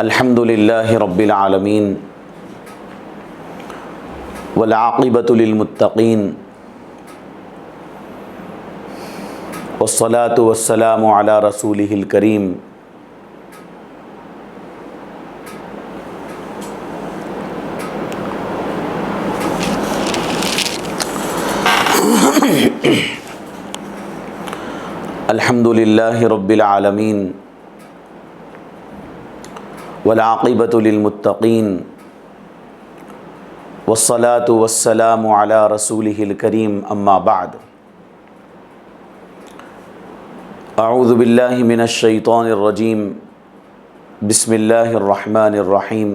الحمد للہ رب العالمین والعاقبۃ للمتقین والصلاة والسلام علی رسولہ الکریم الحمد للہ رب العالمین والعاقبۃ للمتقین والصلاة والسلام علی رسولہ الکریم اما بعد اعوذ باللہ من الشیطان الرجیم بسم اللہ الرحمن الرحیم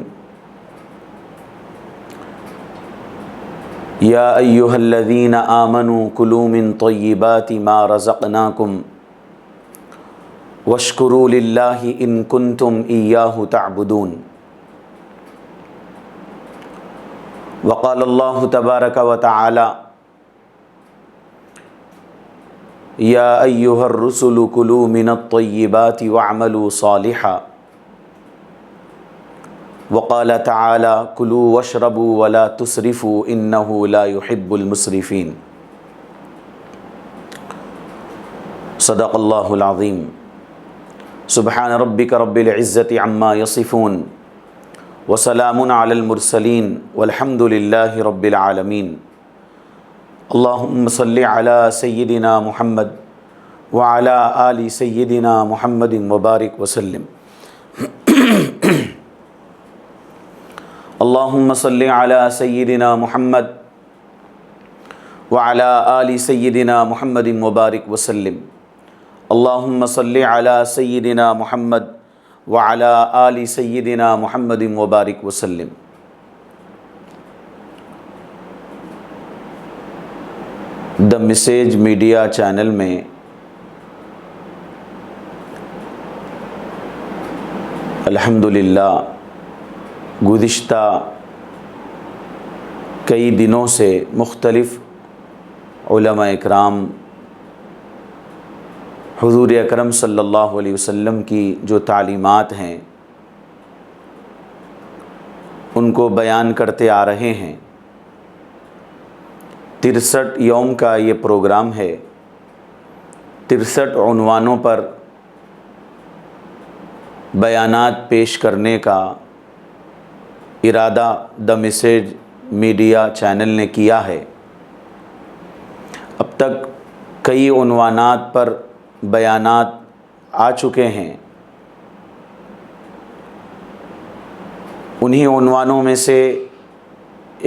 یا ایہا الذین آمنوا کلوا من طیبات ما رزقناکم واشکروا للہ ان کنتم ایاہ تعبدون وقال اللہ تبارک و تعالی یا ایہا الرسل کلوا من الطیبات واعملوا صالحا وقال تعالی کلوا واشربوا ولا تسرفوا انہ لا يحب المسرفین صدق اللہ العظیم سبحان ربک رب العزت عما یصفون وسلام علی المرسلین والحمد للہ رب العالمین اللہم صلی علی سیدنا محمد وعلی آل سیدنا محمد وبارک وسلم اللہم صلی علی سیدنا محمد وعلی آل سیدنا محمد وبارک وسلم اللہم صلی علی سیدنا محمد وعلی آل سیدنا محمد وبارک وسلم دا میسیج میڈیا چینل میں الحمدللہ گزشتہ کئی دنوں سے مختلف علماء اکرام حضور اکرم صلی اللہ علیہ وسلم کی جو تعلیمات ہیں ان کو بیان کرتے آ رہے ہیں۔ 63 یوم کا یہ پروگرام ہے۔ 63 عنوانوں پر بیانات پیش کرنے کا ارادہ دا میسیج میڈیا چینل نے کیا ہے۔ اب تک کئی عنوانات پر بیانات آ چکے ہیں۔ انہی عنوانوں میں سے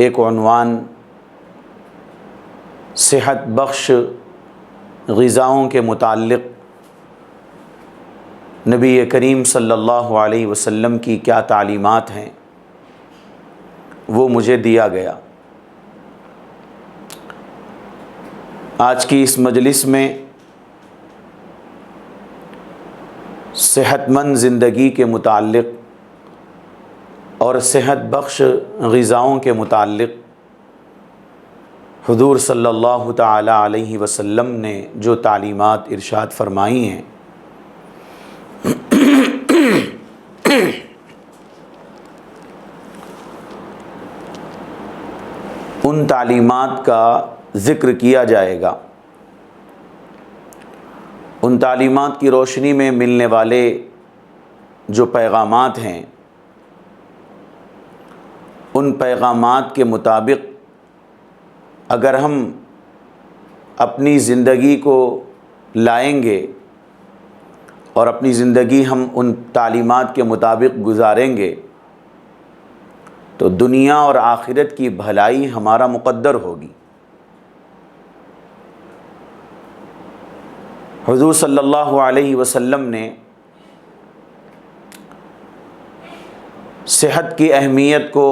ایک عنوان صحت بخش غذاؤں کے متعلق نبی کریم صلی اللہ علیہ وسلم کی کیا تعلیمات ہیں وہ مجھے دیا گیا۔ آج کی اس مجلس میں صحت مند زندگی کے متعلق اور صحت بخش غذاؤں کے متعلق حضور صلی اللہ تعالی علیہ وسلم نے جو تعلیمات ارشاد فرمائی ہیں ان تعلیمات کا ذکر کیا جائے گا۔ ان تعلیمات کی روشنی میں ملنے والے جو پیغامات ہیں ان پیغامات کے مطابق اگر ہم اپنی زندگی کو لائیں گے اور اپنی زندگی ہم ان تعلیمات کے مطابق گزاریں گے تو دنیا اور آخرت کی بھلائی ہمارا مقدر ہوگی۔ حضور صلی اللہ علیہ وسلم نے صحت کی اہمیت کو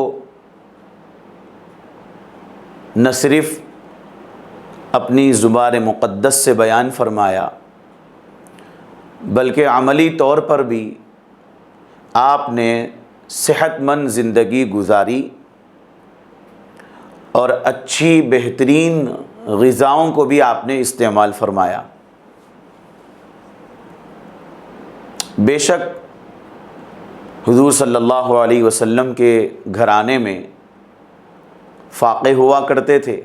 نہ صرف اپنی زبان مقدس سے بیان فرمایا بلکہ عملی طور پر بھی آپ نے صحت مند زندگی گزاری اور اچھی بہترین غذاؤں کو بھی آپ نے استعمال فرمایا۔ بے شک حضور صلی اللہ علیہ وسلم کے گھرانے میں فاقے ہوا کرتے تھے،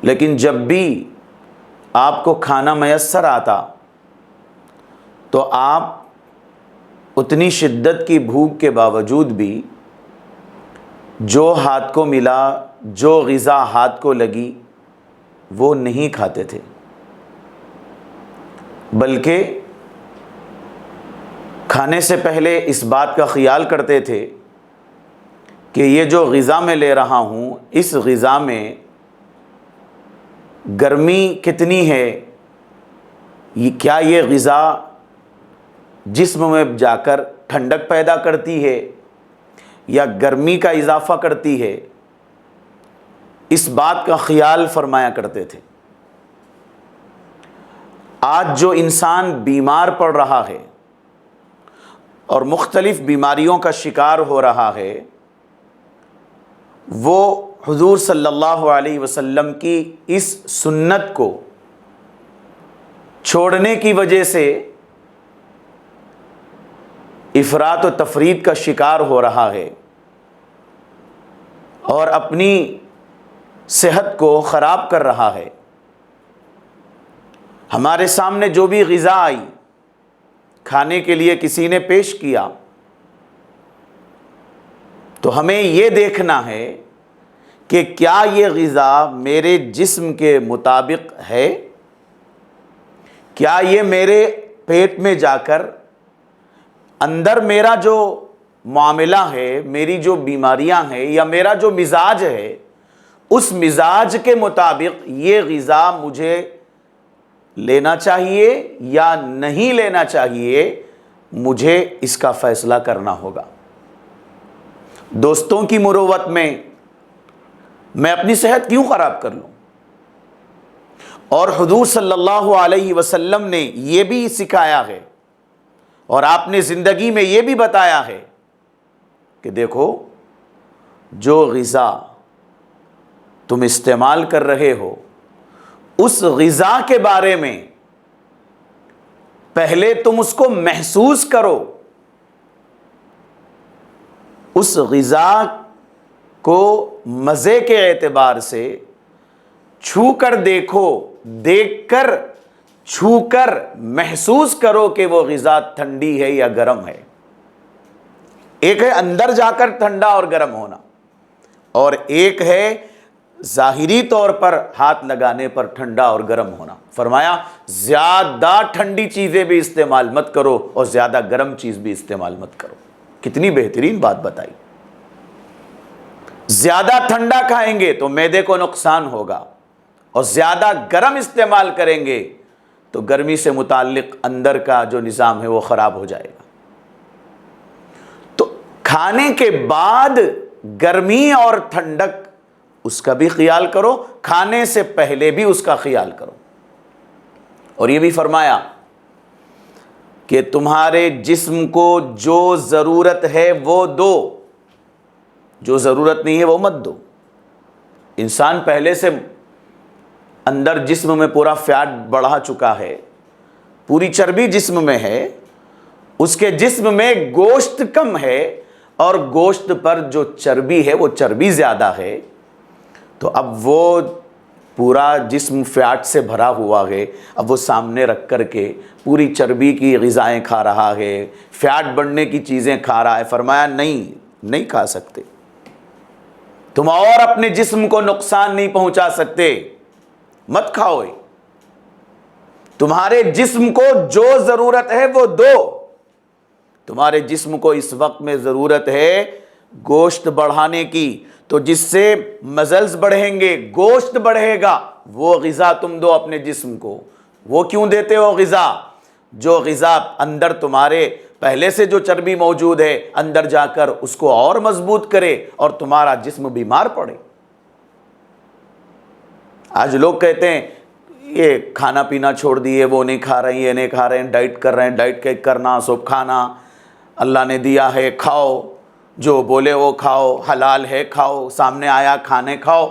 لیکن جب بھی آپ کو کھانا میسر آتا تو آپ اتنی شدت کی بھوک کے باوجود بھی جو ہاتھ کو ملا، جو غذا ہاتھ کو لگی وہ نہیں کھاتے تھے، بلکہ کھانے سے پہلے اس بات کا خیال کرتے تھے کہ یہ جو غذا میں لے رہا ہوں، اس غذا میں گرمی کتنی ہے، کیا یہ غذا جسم میں جا کر ٹھنڈک پیدا کرتی ہے یا گرمی کا اضافہ کرتی ہے، اس بات کا خیال فرمایا کرتے تھے۔ آج جو انسان بیمار پڑ رہا ہے اور مختلف بیماریوں کا شکار ہو رہا ہے، وہ حضور صلی اللہ علیہ وسلم کی اس سنت کو چھوڑنے کی وجہ سے افراط و تفریط کا شکار ہو رہا ہے اور اپنی صحت کو خراب کر رہا ہے۔ ہمارے سامنے جو بھی غذا آئی، کھانے کے لیے کسی نے پیش کیا، تو ہمیں یہ دیکھنا ہے کہ کیا یہ غذا میرے جسم کے مطابق ہے، کیا یہ میرے پیٹ میں جا کر اندر میرا جو معاملہ ہے، میری جو بیماریاں ہیں یا میرا جو مزاج ہے، اس مزاج کے مطابق یہ غذا مجھے لینا چاہیے یا نہیں لینا چاہیے، مجھے اس کا فیصلہ کرنا ہوگا۔ دوستوں کی مروت میں میں اپنی صحت کیوں خراب کر لوں؟ اور حضور صلی اللہ علیہ وسلم نے یہ بھی سکھایا ہے اور آپ نے زندگی میں یہ بھی بتایا ہے کہ دیکھو، جو غذا تم استعمال کر رہے ہو، اس غذا کے بارے میں پہلے تم اس کو محسوس کرو، اس غذا کو مزے کے اعتبار سے چھو کر دیکھو، دیکھ کر چھو کر محسوس کرو کہ وہ غذا ٹھنڈی ہے یا گرم ہے۔ ایک ہے اندر جا کر ٹھنڈا اور گرم ہونا، اور ایک ہے ظاہری طور پر ہاتھ لگانے پر ٹھنڈا اور گرم ہونا۔ فرمایا زیادہ ٹھنڈی چیزیں بھی استعمال مت کرو اور زیادہ گرم چیز بھی استعمال مت کرو۔ کتنی بہترین بات بتائی۔ زیادہ ٹھنڈا کھائیں گے تو معدے کو نقصان ہوگا، اور زیادہ گرم استعمال کریں گے تو گرمی سے متعلق اندر کا جو نظام ہے وہ خراب ہو جائے گا۔ تو کھانے کے بعد گرمی اور ٹھنڈک اس کا بھی خیال کرو، کھانے سے پہلے بھی اس کا خیال کرو۔ اور یہ بھی فرمایا کہ تمہارے جسم کو جو ضرورت ہے وہ دو، جو ضرورت نہیں ہے وہ مت دو۔ انسان پہلے سے اندر جسم میں پورا فیٹ بڑھا چکا ہے، پوری چربی جسم میں ہے، اس کے جسم میں گوشت کم ہے اور گوشت پر جو چربی ہے وہ چربی زیادہ ہے، تو اب وہ پورا جسم فیٹ سے بھرا ہوا ہے، اب وہ سامنے رکھ کر کے پوری چربی کی غذائیں کھا رہا ہے، فیٹ بڑھنے کی چیزیں کھا رہا ہے۔ فرمایا نہیں کھا سکتے، تم اور اپنے جسم کو نقصان نہیں پہنچا سکتے، مت کھاؤ۔ تمہارے جسم کو جو ضرورت ہے وہ دو۔ تمہارے جسم کو اس وقت میں ضرورت ہے گوشت بڑھانے کی، تو جس سے مزلز بڑھیں گے، گوشت بڑھے گا، وہ غذا تم دو اپنے جسم کو۔ وہ کیوں دیتے ہو غذا؟ جو غذا اندر تمہارے پہلے سے جو چربی موجود ہے اندر جا کر اس کو اور مضبوط کرے اور تمہارا جسم بیمار پڑے۔ آج لوگ کہتے ہیں یہ کھانا پینا چھوڑ دیے، وہ نہیں کھا رہے ہیں، یہ نہیں کھا رہے ہیں، ڈائٹ کر رہے ہیں، ڈائٹ کیک کرنا، سب کھانا، اللہ نے دیا ہے کھاؤ، جو بولے وہ کھاؤ، حلال ہے کھاؤ، سامنے آیا کھانے کھاؤ۔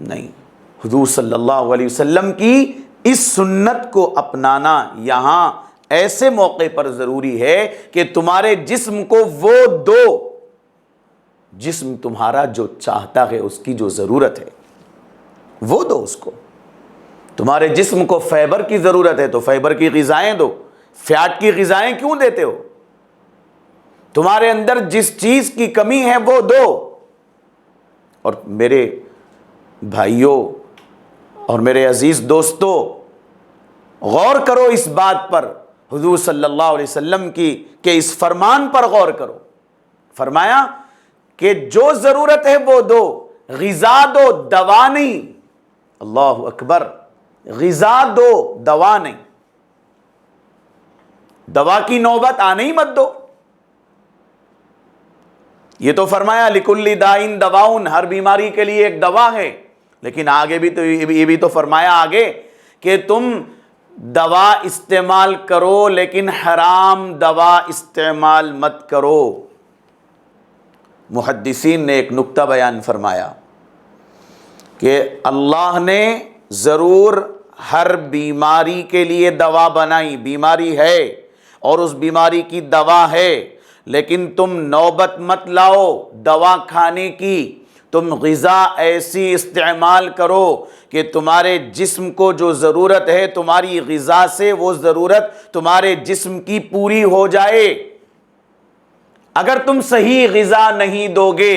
نہیں، حضور صلی اللہ علیہ وسلم کی اس سنت کو اپنانا یہاں ایسے موقع پر ضروری ہے کہ تمہارے جسم کو وہ دو، جسم تمہارا جو چاہتا ہے، اس کی جو ضرورت ہے وہ دو اس کو۔ تمہارے جسم کو فائبر کی ضرورت ہے تو فائبر کی غذائیں دو، فیٹ کی غذائیں کیوں دیتے ہو؟ تمہارے اندر جس چیز کی کمی ہے وہ دو۔ اور میرے بھائیوں اور میرے عزیز دوستو، غور کرو اس بات پر، حضور صلی اللہ علیہ وسلم کے اس فرمان پر غور کرو۔ فرمایا کہ جو ضرورت ہے وہ دو، غذا دو، دوا نہیں۔ اللہ اکبر، غذا دو، دوا نہیں۔ دوا کی نوبت آنے ہی مت دو۔ یہ تو فرمایا لِكُلِّ دَاءٍ دَوَاءٌ، ہر بیماری کے لیے ایک دوا ہے، لیکن آگے بھی تو یہ بھی تو فرمایا آگے کہ تم دوا استعمال کرو لیکن حرام دوا استعمال مت کرو۔ محدثین نے ایک نکتہ بیان فرمایا کہ اللہ نے ضرور ہر بیماری کے لیے دوا بنائی، بیماری ہے اور اس بیماری کی دوا ہے، لیکن تم نوبت مت لاؤ دوا کھانے کی، تم غذا ایسی استعمال کرو کہ تمہارے جسم کو جو ضرورت ہے تمہاری غذا سے وہ ضرورت تمہارے جسم کی پوری ہو جائے۔ اگر تم صحیح غذا نہیں دو گے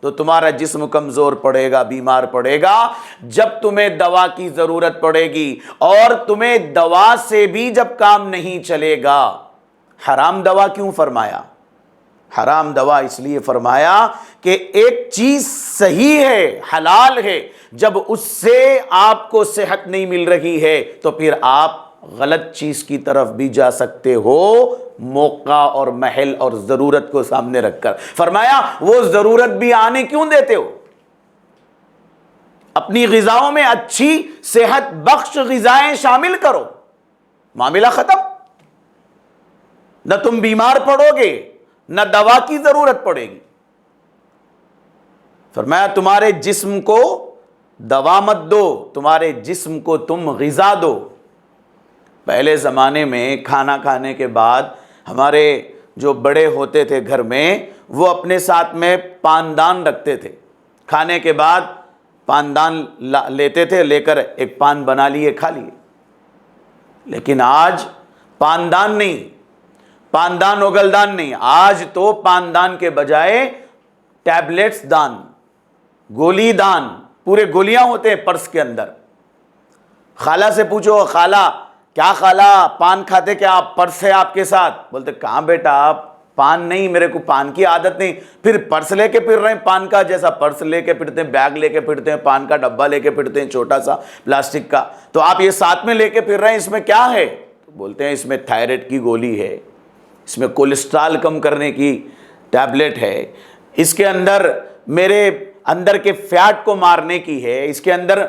تو تمہارا جسم کمزور پڑے گا، بیمار پڑے گا۔ جب تمہیں دوا کی ضرورت پڑے گی اور تمہیں دوا سے بھی جب کام نہیں چلے گا، حرام دوا کیوں فرمایا؟ حرام دوا اس لیے فرمایا کہ ایک چیز صحیح ہے، حلال ہے، جب اس سے آپ کو صحت نہیں مل رہی ہے تو پھر آپ غلط چیز کی طرف بھی جا سکتے ہو، موقع اور محل اور ضرورت کو سامنے رکھ کر۔ فرمایا وہ ضرورت بھی آنے کیوں دیتے ہو؟ اپنی غذاؤں میں اچھی صحت بخش غذائیں شامل کرو، معاملہ ختم۔ نہ تم بیمار پڑو گے، نہ دوا کی ضرورت پڑے گی۔ فرمایا تمہارے جسم کو دوا مت دو، تمہارے جسم کو تم غذا دو۔ پہلے زمانے میں کھانا کھانے کے بعد ہمارے جو بڑے ہوتے تھے گھر میں، وہ اپنے ساتھ میں پاندان رکھتے تھے۔ کھانے کے بعد پاندان لیتے تھے، لے کر ایک پان بنا لیے، کھا لیے۔ لیکن آج پاندان نہیں، پاندان اگلدان نہیں، آج تو پاندان کے بجائے ٹیبلیٹس دان، گولی دان، پورے گولیاں ہوتے ہیں پرس کے اندر۔ خالہ سے پوچھو، خالہ کیا خالہ پان کھاتے کیا آپ؟ پرس ہے آپ کے ساتھ؟ بولتے کہاں بیٹا، آپ پان نہیں، میرے کو پان کی عادت نہیں۔ پھر پرس لے کے پھر رہے ہیں، پان کا جیسا پرس لے کے پھرتے ہیں، بیگ لے کے پھرتے ہیں، پان کا ڈبہ لے کے پھرتے ہیں چھوٹا سا پلاسٹک کا، تو آپ یہ ساتھ میں لے کے پھر رہے ہیں، اس میں کیا ہے؟ بولتے ہیں اس میں تھائرائیڈ کی گولی ہے، اس میں کولیسٹرول کم کرنے کی ٹیبلٹ ہے، اس کے اندر میرے اندر کے فیٹ کو مارنے کی ہے، اس کے اندر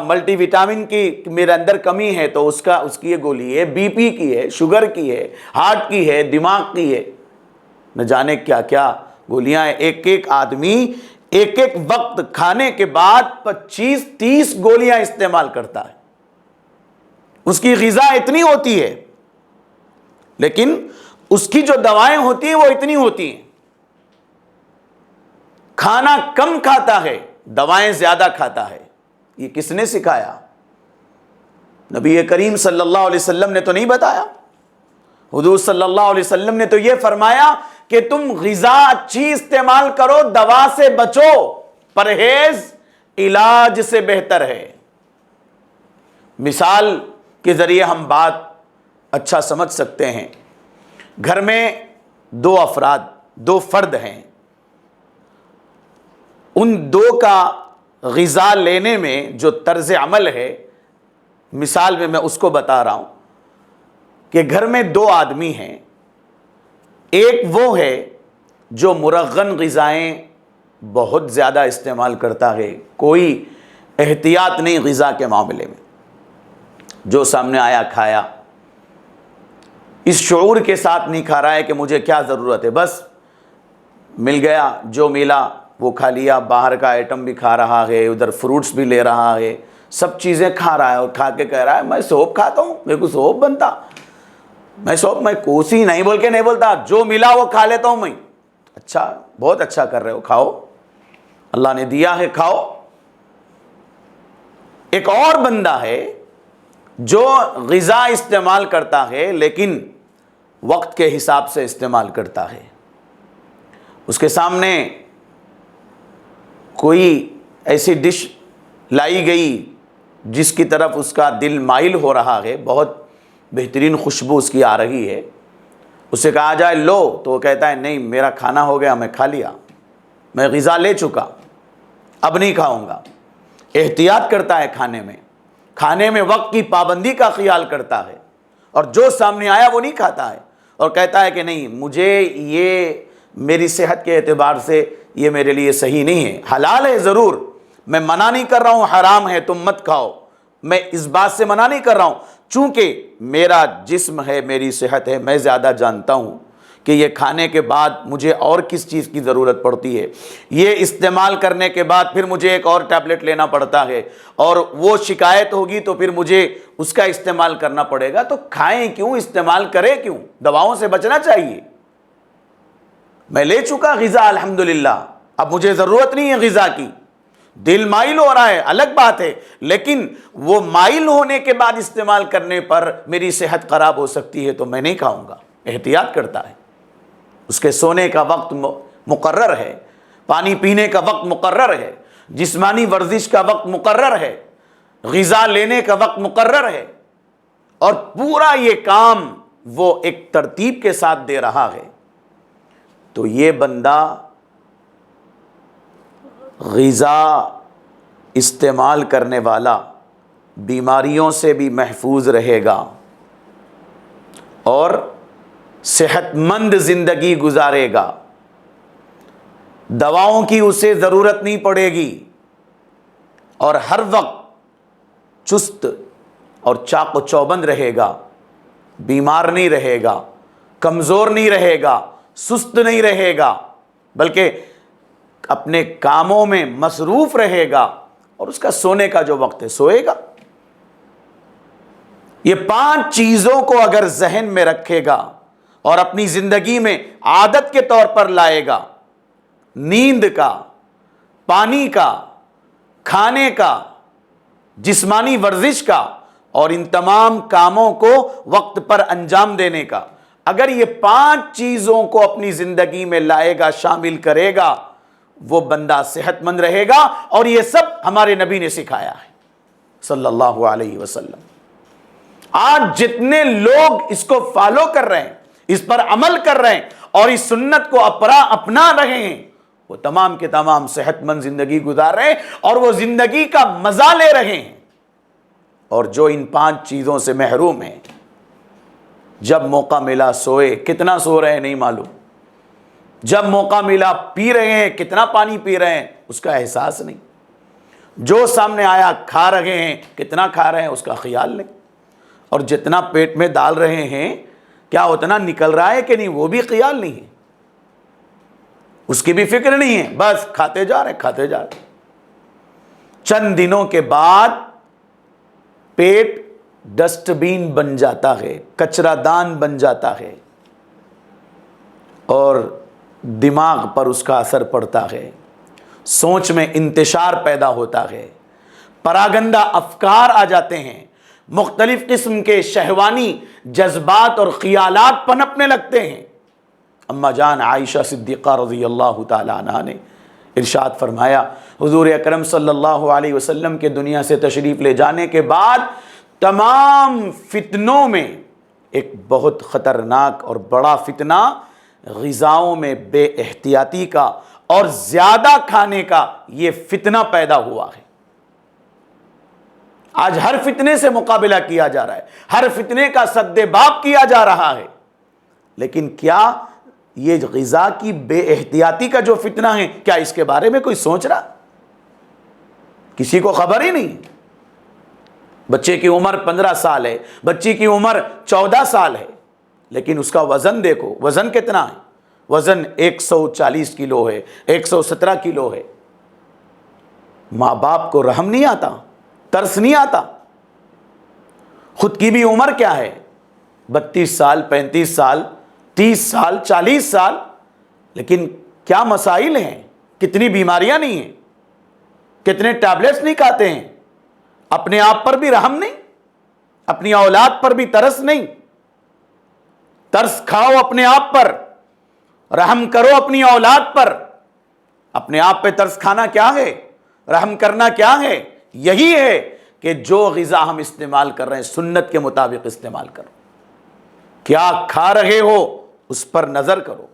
ملٹی وٹامن کی میرے اندر کمی ہے تو اس کی یہ گولی ہے، بی پی کی ہے، شوگر کی ہے، ہارٹ کی ہے، دماغ کی ہے، نہ جانے کیا کیا گولیاں ہیں۔ ایک ایک آدمی ایک ایک وقت کھانے کے بعد 25-30 گولیاں استعمال کرتا ہے، اس کی غذا اتنی ہوتی ہے، لیکن اس کی جو دوائیں ہوتی ہیں وہ اتنی ہوتی ہیں۔ کھانا کم کھاتا ہے، دوائیں زیادہ کھاتا ہے۔ یہ کس نے سکھایا؟ نبی کریم صلی اللہ علیہ وسلم نے تو نہیں بتایا۔ حضور صلی اللہ علیہ وسلم نے تو یہ فرمایا کہ تم غذا اچھی استعمال کرو، دوا سے بچو، پرہیز علاج سے بہتر ہے۔ مثال کے ذریعے ہم بات اچھا سمجھ سکتے ہیں۔ گھر میں دو فرد ہیں، ان دو کا غذا لینے میں جو طرز عمل ہے، مثال میں اس کو بتا رہا ہوں کہ گھر میں 2 آدمی ہیں، ایک وہ ہے جو مرغن غذائیں بہت زیادہ استعمال کرتا ہے، کوئی احتیاط نہیں غذا کے معاملے میں، جو سامنے آیا کھایا، اس شعور کے ساتھ نہیں کھا رہا ہے کہ مجھے کیا ضرورت ہے، بس مل گیا جو ملا وہ کھا لیا، باہر کا آئٹم بھی کھا رہا ہے، ادھر فروٹس بھی لے رہا ہے، سب چیزیں کھا رہا ہے، اور کھا کے کہہ رہا ہے میں سوپ کھاتا ہوں، میرے کو سوپ بنتا، میں کوسی نہیں بول کے نہیں بولتا، جو ملا وہ کھا لیتا ہوں میں. اچھا، بہت اچھا کر رہے ہو، کھاؤ، اللہ نے دیا ہے کھاؤ. ایک اور بندہ ہے جو غذا استعمال کرتا ہے لیکن وقت کے حساب سے استعمال کرتا ہے. اس کے سامنے کوئی ایسی ڈش لائی گئی جس کی طرف اس کا دل مائل ہو رہا ہے، بہت بہترین خوشبو اس کی آ رہی ہے، اسے کہا جائے لو، تو وہ کہتا ہے نہیں، میرا کھانا ہو گیا، میں کھا لیا، میں غذا لے چکا، اب نہیں کھاؤں گا. احتیاط کرتا ہے کھانے میں وقت کی پابندی کا خیال کرتا ہے، اور جو سامنے آیا وہ نہیں کھاتا ہے، اور کہتا ہے کہ نہیں، مجھے یہ میری صحت کے اعتبار سے یہ میرے لیے صحیح نہیں ہے. حلال ہے ضرور، میں منع نہیں کر رہا ہوں حرام ہے تم مت کھاؤ، میں اس بات سے منع نہیں کر رہا ہوں، چونکہ میرا جسم ہے، میری صحت ہے، میں زیادہ جانتا ہوں کہ یہ کھانے کے بعد مجھے اور کس چیز کی ضرورت پڑتی ہے، یہ استعمال کرنے کے بعد پھر مجھے ایک اور ٹیبلٹ لینا پڑتا ہے، اور وہ شکایت ہوگی تو پھر مجھے اس کا استعمال کرنا پڑے گا. تو کھائیں کیوں، استعمال کریں کیوں، دواؤں سے بچنا چاہیے. میں لے چکا غذا الحمدللہ، اب مجھے ضرورت نہیں ہے غذا کی. دل مائل ہو رہا ہے الگ بات ہے، لیکن وہ مائل ہونے کے بعد استعمال کرنے پر میری صحت خراب ہو سکتی ہے، تو میں نہیں کھاؤں گا. احتیاط کرتا ہے. اس کے سونے کا وقت مقرر ہے، پانی پینے کا وقت مقرر ہے، جسمانی ورزش کا وقت مقرر ہے، غذا لینے کا وقت مقرر ہے، اور پورا یہ کام وہ ایک ترتیب کے ساتھ دے رہا ہے. تو یہ بندہ غذا استعمال کرنے والا بیماریوں سے بھی محفوظ رہے گا اور صحت مند زندگی گزارے گا. دواؤں کی اسے ضرورت نہیں پڑے گی، اور ہر وقت چست اور چاق و چوبند رہے گا، بیمار نہیں رہے گا، کمزور نہیں رہے گا، سست نہیں رہے گا، بلکہ اپنے کاموں میں مصروف رہے گا، اور اس کا سونے کا جو وقت ہے سوئے گا. یہ 5 چیزوں کو اگر ذہن میں رکھے گا اور اپنی زندگی میں عادت کے طور پر لائے گا، نیند کا، پانی کا، کھانے کا، جسمانی ورزش کا، اور ان تمام کاموں کو وقت پر انجام دینے کا، اگر یہ 5 چیزوں کو اپنی زندگی میں لائے گا، شامل کرے گا، وہ بندہ صحت مند رہے گا. اور یہ سب ہمارے نبی نے سکھایا ہے صلی اللہ علیہ وسلم. آج جتنے لوگ اس کو فالو کر رہے ہیں، اس پر عمل کر رہے ہیں اور اس سنت کو اپنا رہے ہیں، وہ تمام کے تمام صحت مند زندگی گزار رہے ہیں اور وہ زندگی کا مزہ لے رہے ہیں. اور جو ان 5 چیزوں سے محروم ہیں، جب موقع ملا سوئے، کتنا سو رہے ہیں نہیں معلوم، جب موقع ملا پی رہے ہیں، کتنا پانی پی رہے ہیں اس کا احساس نہیں، جو سامنے آیا کھا رہے ہیں، کتنا کھا رہے ہیں اس کا خیال نہیں، اور جتنا پیٹ میں ڈال رہے ہیں کیا اتنا نکل رہا ہے کہ نہیں وہ بھی خیال نہیں ہے، اس کی بھی فکر نہیں ہے، بس کھاتے جا رہے. چند دنوں کے بعد پیٹ ڈسٹ بین بن جاتا ہے، کچرا دان بن جاتا ہے، اور دماغ پر اس کا اثر پڑتا ہے، سوچ میں انتشار پیدا ہوتا ہے، پراگندہ افکار آ جاتے ہیں، مختلف قسم کے شہوانی جذبات اور خیالات پنپنے لگتے ہیں. اما جان عائشہ صدیقہ رضی اللہ تعالی عنہا نے ارشاد فرمایا، حضور اکرم صلی اللہ علیہ وسلم کے دنیا سے تشریف لے جانے کے بعد تمام فتنوں میں ایک بہت خطرناک اور بڑا فتنہ غذاؤں میں بے احتیاطی کا اور زیادہ کھانے کا یہ فتنہ پیدا ہوا ہے. آج ہر فتنے سے مقابلہ کیا جا رہا ہے، ہر فتنے کا سد باب کیا جا رہا ہے، لیکن کیا یہ غذا کی بے احتیاطی کا جو فتنہ ہے، کیا اس کے بارے میں کوئی سوچ رہا؟ کسی کو خبر ہی نہیں. بچے کی عمر 15 سال ہے، بچی کی عمر 14 سال ہے، لیکن اس کا وزن دیکھو، وزن کتنا ہے؟ وزن 140 کلو ہے، 117 کلو ہے. ماں باپ کو رحم نہیں آتا، ترس نہیں آتا. خود کی بھی عمر کیا ہے، 32 سال 35 سال 30 سال 40 سال، لیکن کیا مسائل ہیں، کتنی بیماریاں نہیں ہیں، کتنے ٹیبلیٹس نہیں کھاتے ہیں، اپنے آپ پر بھی رحم نہیں، اپنی اولاد پر بھی ترس نہیں۔ ترس کھاؤ اپنے آپ پر، رحم کرو اپنی اولاد پر۔ اپنے آپ پہ ترس کھانا کیا ہے، رحم کرنا کیا ہے؟ یہی ہے کہ جو غذا ہم استعمال کر رہے ہیں سنت کے مطابق استعمال کرو۔ کیا کھا رہے ہو اس پر نظر کرو،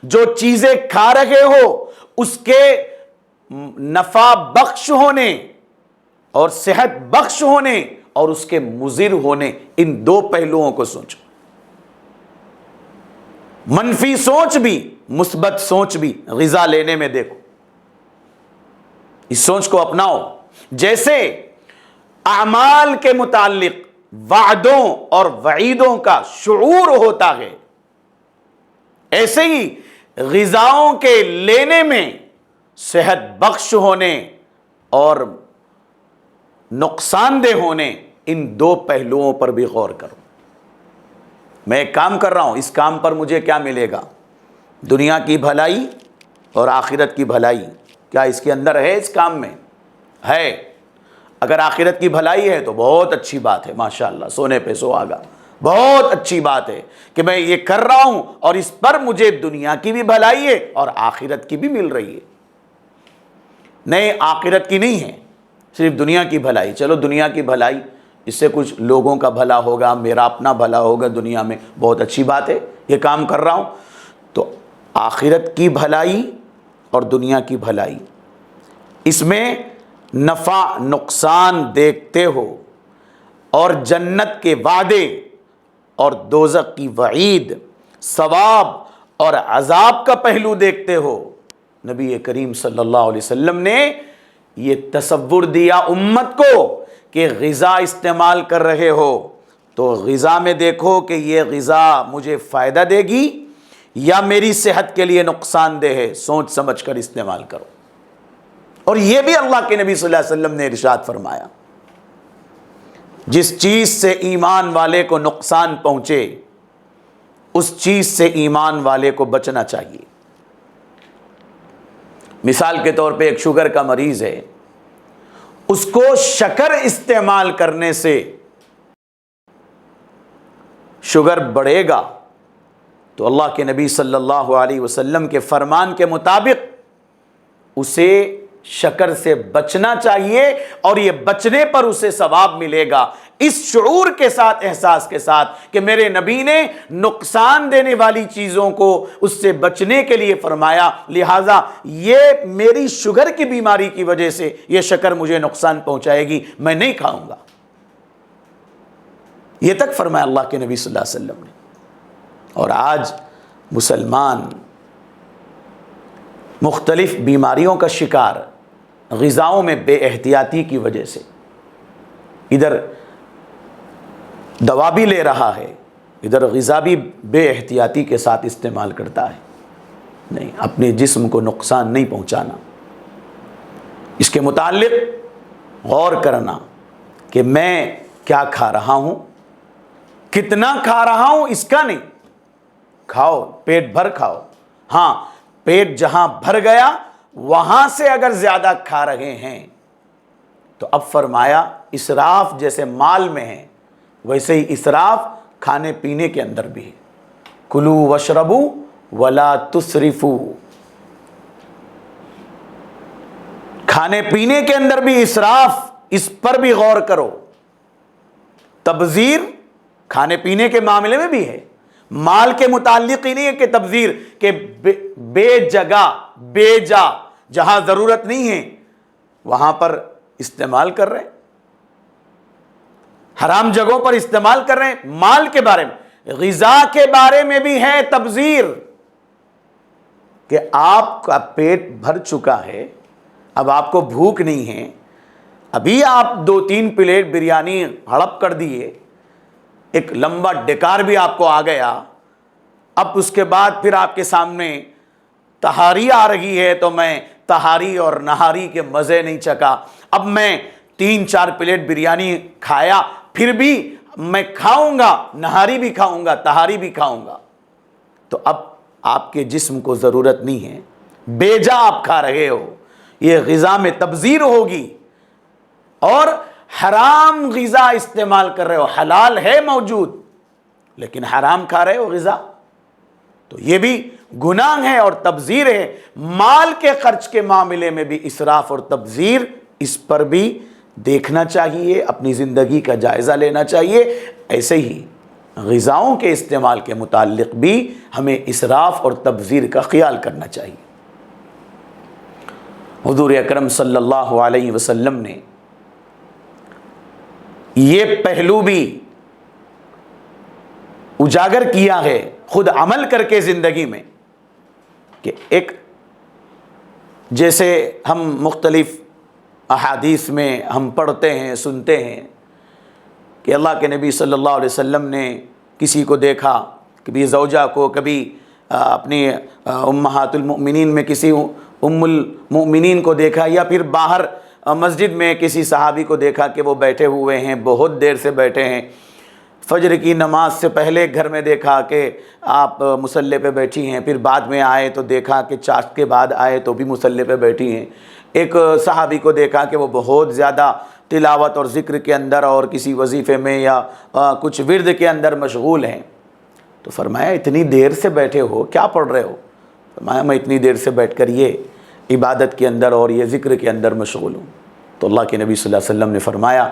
جو چیزیں کھا رہے ہو اس کے نفع بخش ہونے اور صحت بخش ہونے اور اس کے مضر ہونے، ان دو پہلوؤں کو سوچو۔ منفی سوچ بھی مثبت سوچ بھی غذا لینے میں دیکھو، اس سوچ کو اپناؤ۔ جیسے اعمال کے متعلق وعدوں اور وعیدوں کا شعور ہوتا ہے، ایسے ہی غذاؤں کے لینے میں صحت بخش ہونے اور نقصان دہ ہونے، ان دو پہلوؤں پر بھی غور کرو۔ میں ایک کام کر رہا ہوں، اس کام پر مجھے کیا ملے گا؟ دنیا کی بھلائی اور آخرت کی بھلائی۔ کیا اس کے اندر ہے؟ اس کام میں ہے؟ اگر آخرت کی بھلائی ہے تو بہت اچھی بات ہے، ماشاءاللہ، سونے پہ سہاگا، بہت اچھی بات ہے کہ میں یہ کر رہا ہوں اور اس پر مجھے دنیا کی بھی بھلائی ہے اور آخرت کی بھی مل رہی ہے۔ نہیں، آخرت کی نہیں ہے، صرف دنیا کی بھلائی۔ چلو دنیا کی بھلائی، اس سے کچھ لوگوں کا بھلا ہوگا، میرا اپنا بھلا ہوگا دنیا میں، بہت اچھی بات ہے، یہ کام کر رہا ہوں۔ تو آخرت کی بھلائی اور دنیا کی بھلائی، اس میں نفع نقصان دیکھتے ہو اور جنت کے وعدے اور دوزخ کی وعید، ثواب اور عذاب کا پہلو دیکھتے ہو۔ نبی کریم صلی اللہ علیہ وسلم نے یہ تصور دیا امت کو کہ غذا استعمال کر رہے ہو تو غذا میں دیکھو کہ یہ غذا مجھے فائدہ دے گی یا میری صحت کے لیے نقصان دہ ہے، سوچ سمجھ کر استعمال کرو۔ اور یہ بھی اللہ کے نبی صلی اللہ علیہ وسلم نے ارشاد فرمایا، جس چیز سے ایمان والے کو نقصان پہنچے اس چیز سے ایمان والے کو بچنا چاہیے۔ مثال کے طور پہ ایک شوگر کا مریض ہے، اس کو شکر استعمال کرنے سے شوگر بڑھے گا، تو اللہ کے نبی صلی اللہ علیہ وسلم کے فرمان کے مطابق اسے شکر سے بچنا چاہیے اور یہ بچنے پر اسے ثواب ملے گا، اس شعور کے ساتھ، احساس کے ساتھ کہ میرے نبی نے نقصان دینے والی چیزوں کو اس سے بچنے کے لیے فرمایا، لہٰذا یہ میری شوگر کی بیماری کی وجہ سے یہ شکر مجھے نقصان پہنچائے گی، میں نہیں کھاؤں گا۔ یہ تک فرمایا اللہ کے نبی صلی اللہ علیہ وسلم نے۔ اور آج مسلمان مختلف بیماریوں کا شکار غذاؤں میں بے احتیاطی کی وجہ سے، ادھر دوا بھی لے رہا ہے، ادھر غذا بھی بے احتیاطی کے ساتھ استعمال کرتا ہے۔ نہیں، اپنے جسم کو نقصان نہیں پہنچانا، اس کے متعلق غور کرنا کہ میں کیا کھا رہا ہوں، کتنا کھا رہا ہوں، اس کا نہیں۔ کھاؤ، پیٹ بھر کھاؤ، ہاں پیٹ جہاں بھر گیا وہاں سے اگر زیادہ کھا رہے ہیں تو اب فرمایا اسراف جیسے مال میں ہے ویسے ہی اسراف کھانے پینے کے اندر بھی ہے۔ کلو وشربو ولا تسرفو، کھانے پینے کے اندر بھی اسراف، اس پر بھی غور کرو۔ تبذیر کھانے پینے کے معاملے میں بھی ہے، مال کے متعلق ہی نہیں ہے کہ تبذیر کہ بے جگہ بے جا، جہاں ضرورت نہیں ہے وہاں پر استعمال کر رہے ہیں، حرام جگہوں پر استعمال کر رہے ہیں۔ مال کے بارے میں، غذا کے بارے میں بھی ہے تبذیر کہ آپ کا پیٹ بھر چکا ہے، اب آپ کو بھوک نہیں ہے، ابھی آپ 2-3 پلیٹ بریانی ہڑپ کر دیے، ایک لمبا ڈکار بھی آپ کو آ گیا، اب اس کے بعد پھر آپ کے سامنے تہاری آ رہی ہے تو میں تہاری اور نہاری کے مزے نہیں چکا، اب میں 3-4 پلیٹ بریانی کھایا پھر بھی میں کھاؤں گا، نہاری بھی کھاؤں گا، تہاری بھی کھاؤں گا، تو اب آپ کے جسم کو ضرورت نہیں ہے، بے جا آپ کھا رہے ہو، یہ غذا میں تبذیر ہوگی، اور حرام غذا استعمال کر رہے ہو، حلال ہے موجود لیکن حرام کھا رہے ہو غذا، تو یہ بھی گناہ ہے اور تبذیر ہے۔ مال کے خرچ کے معاملے میں بھی اسراف اور تبذیر، اس پر بھی دیکھنا چاہیے، اپنی زندگی کا جائزہ لینا چاہیے۔ ایسے ہی غذاؤں کے استعمال کے متعلق بھی ہمیں اسراف اور تبذیر کا خیال کرنا چاہیے۔ حضور اکرم صلی اللہ علیہ وسلم نے یہ پہلو بھی اجاگر کیا ہے خود عمل کر کے زندگی میں، کہ ایک جیسے ہم مختلف احادیث میں ہم پڑھتے ہیں، سنتے ہیں کہ اللہ کے نبی صلی اللہ علیہ وسلم نے کسی کو دیکھا، کبھی زوجہ کو، کبھی اپنی امہات المؤمنین میں کسی ام المؤمنین کو دیکھا، یا پھر باہر مسجد میں کسی صحابی کو دیکھا کہ وہ بیٹھے ہوئے ہیں، بہت دیر سے بیٹھے ہیں، فجر کی نماز سے پہلے گھر میں دیکھا کہ آپ مصلی پہ بیٹھی ہیں، پھر بعد میں آئے تو دیکھا کہ چاشت کے بعد آئے تو بھی مصلی پہ بیٹھی ہیں۔ ایک صحابی کو دیکھا کہ وہ بہت زیادہ تلاوت اور ذکر کے اندر اور کسی وظیفے میں یا کچھ ورد کے اندر مشغول ہیں، تو فرمایا اتنی دیر سے بیٹھے ہو، کیا پڑھ رہے ہو؟ فرمایا میں اتنی دیر سے بیٹھ کر یہ عبادت کے اندر اور یہ ذکر کے اندر مشغول ہوں۔ تو اللہ کے نبی صلی اللہ علیہ وسلم نے فرمایا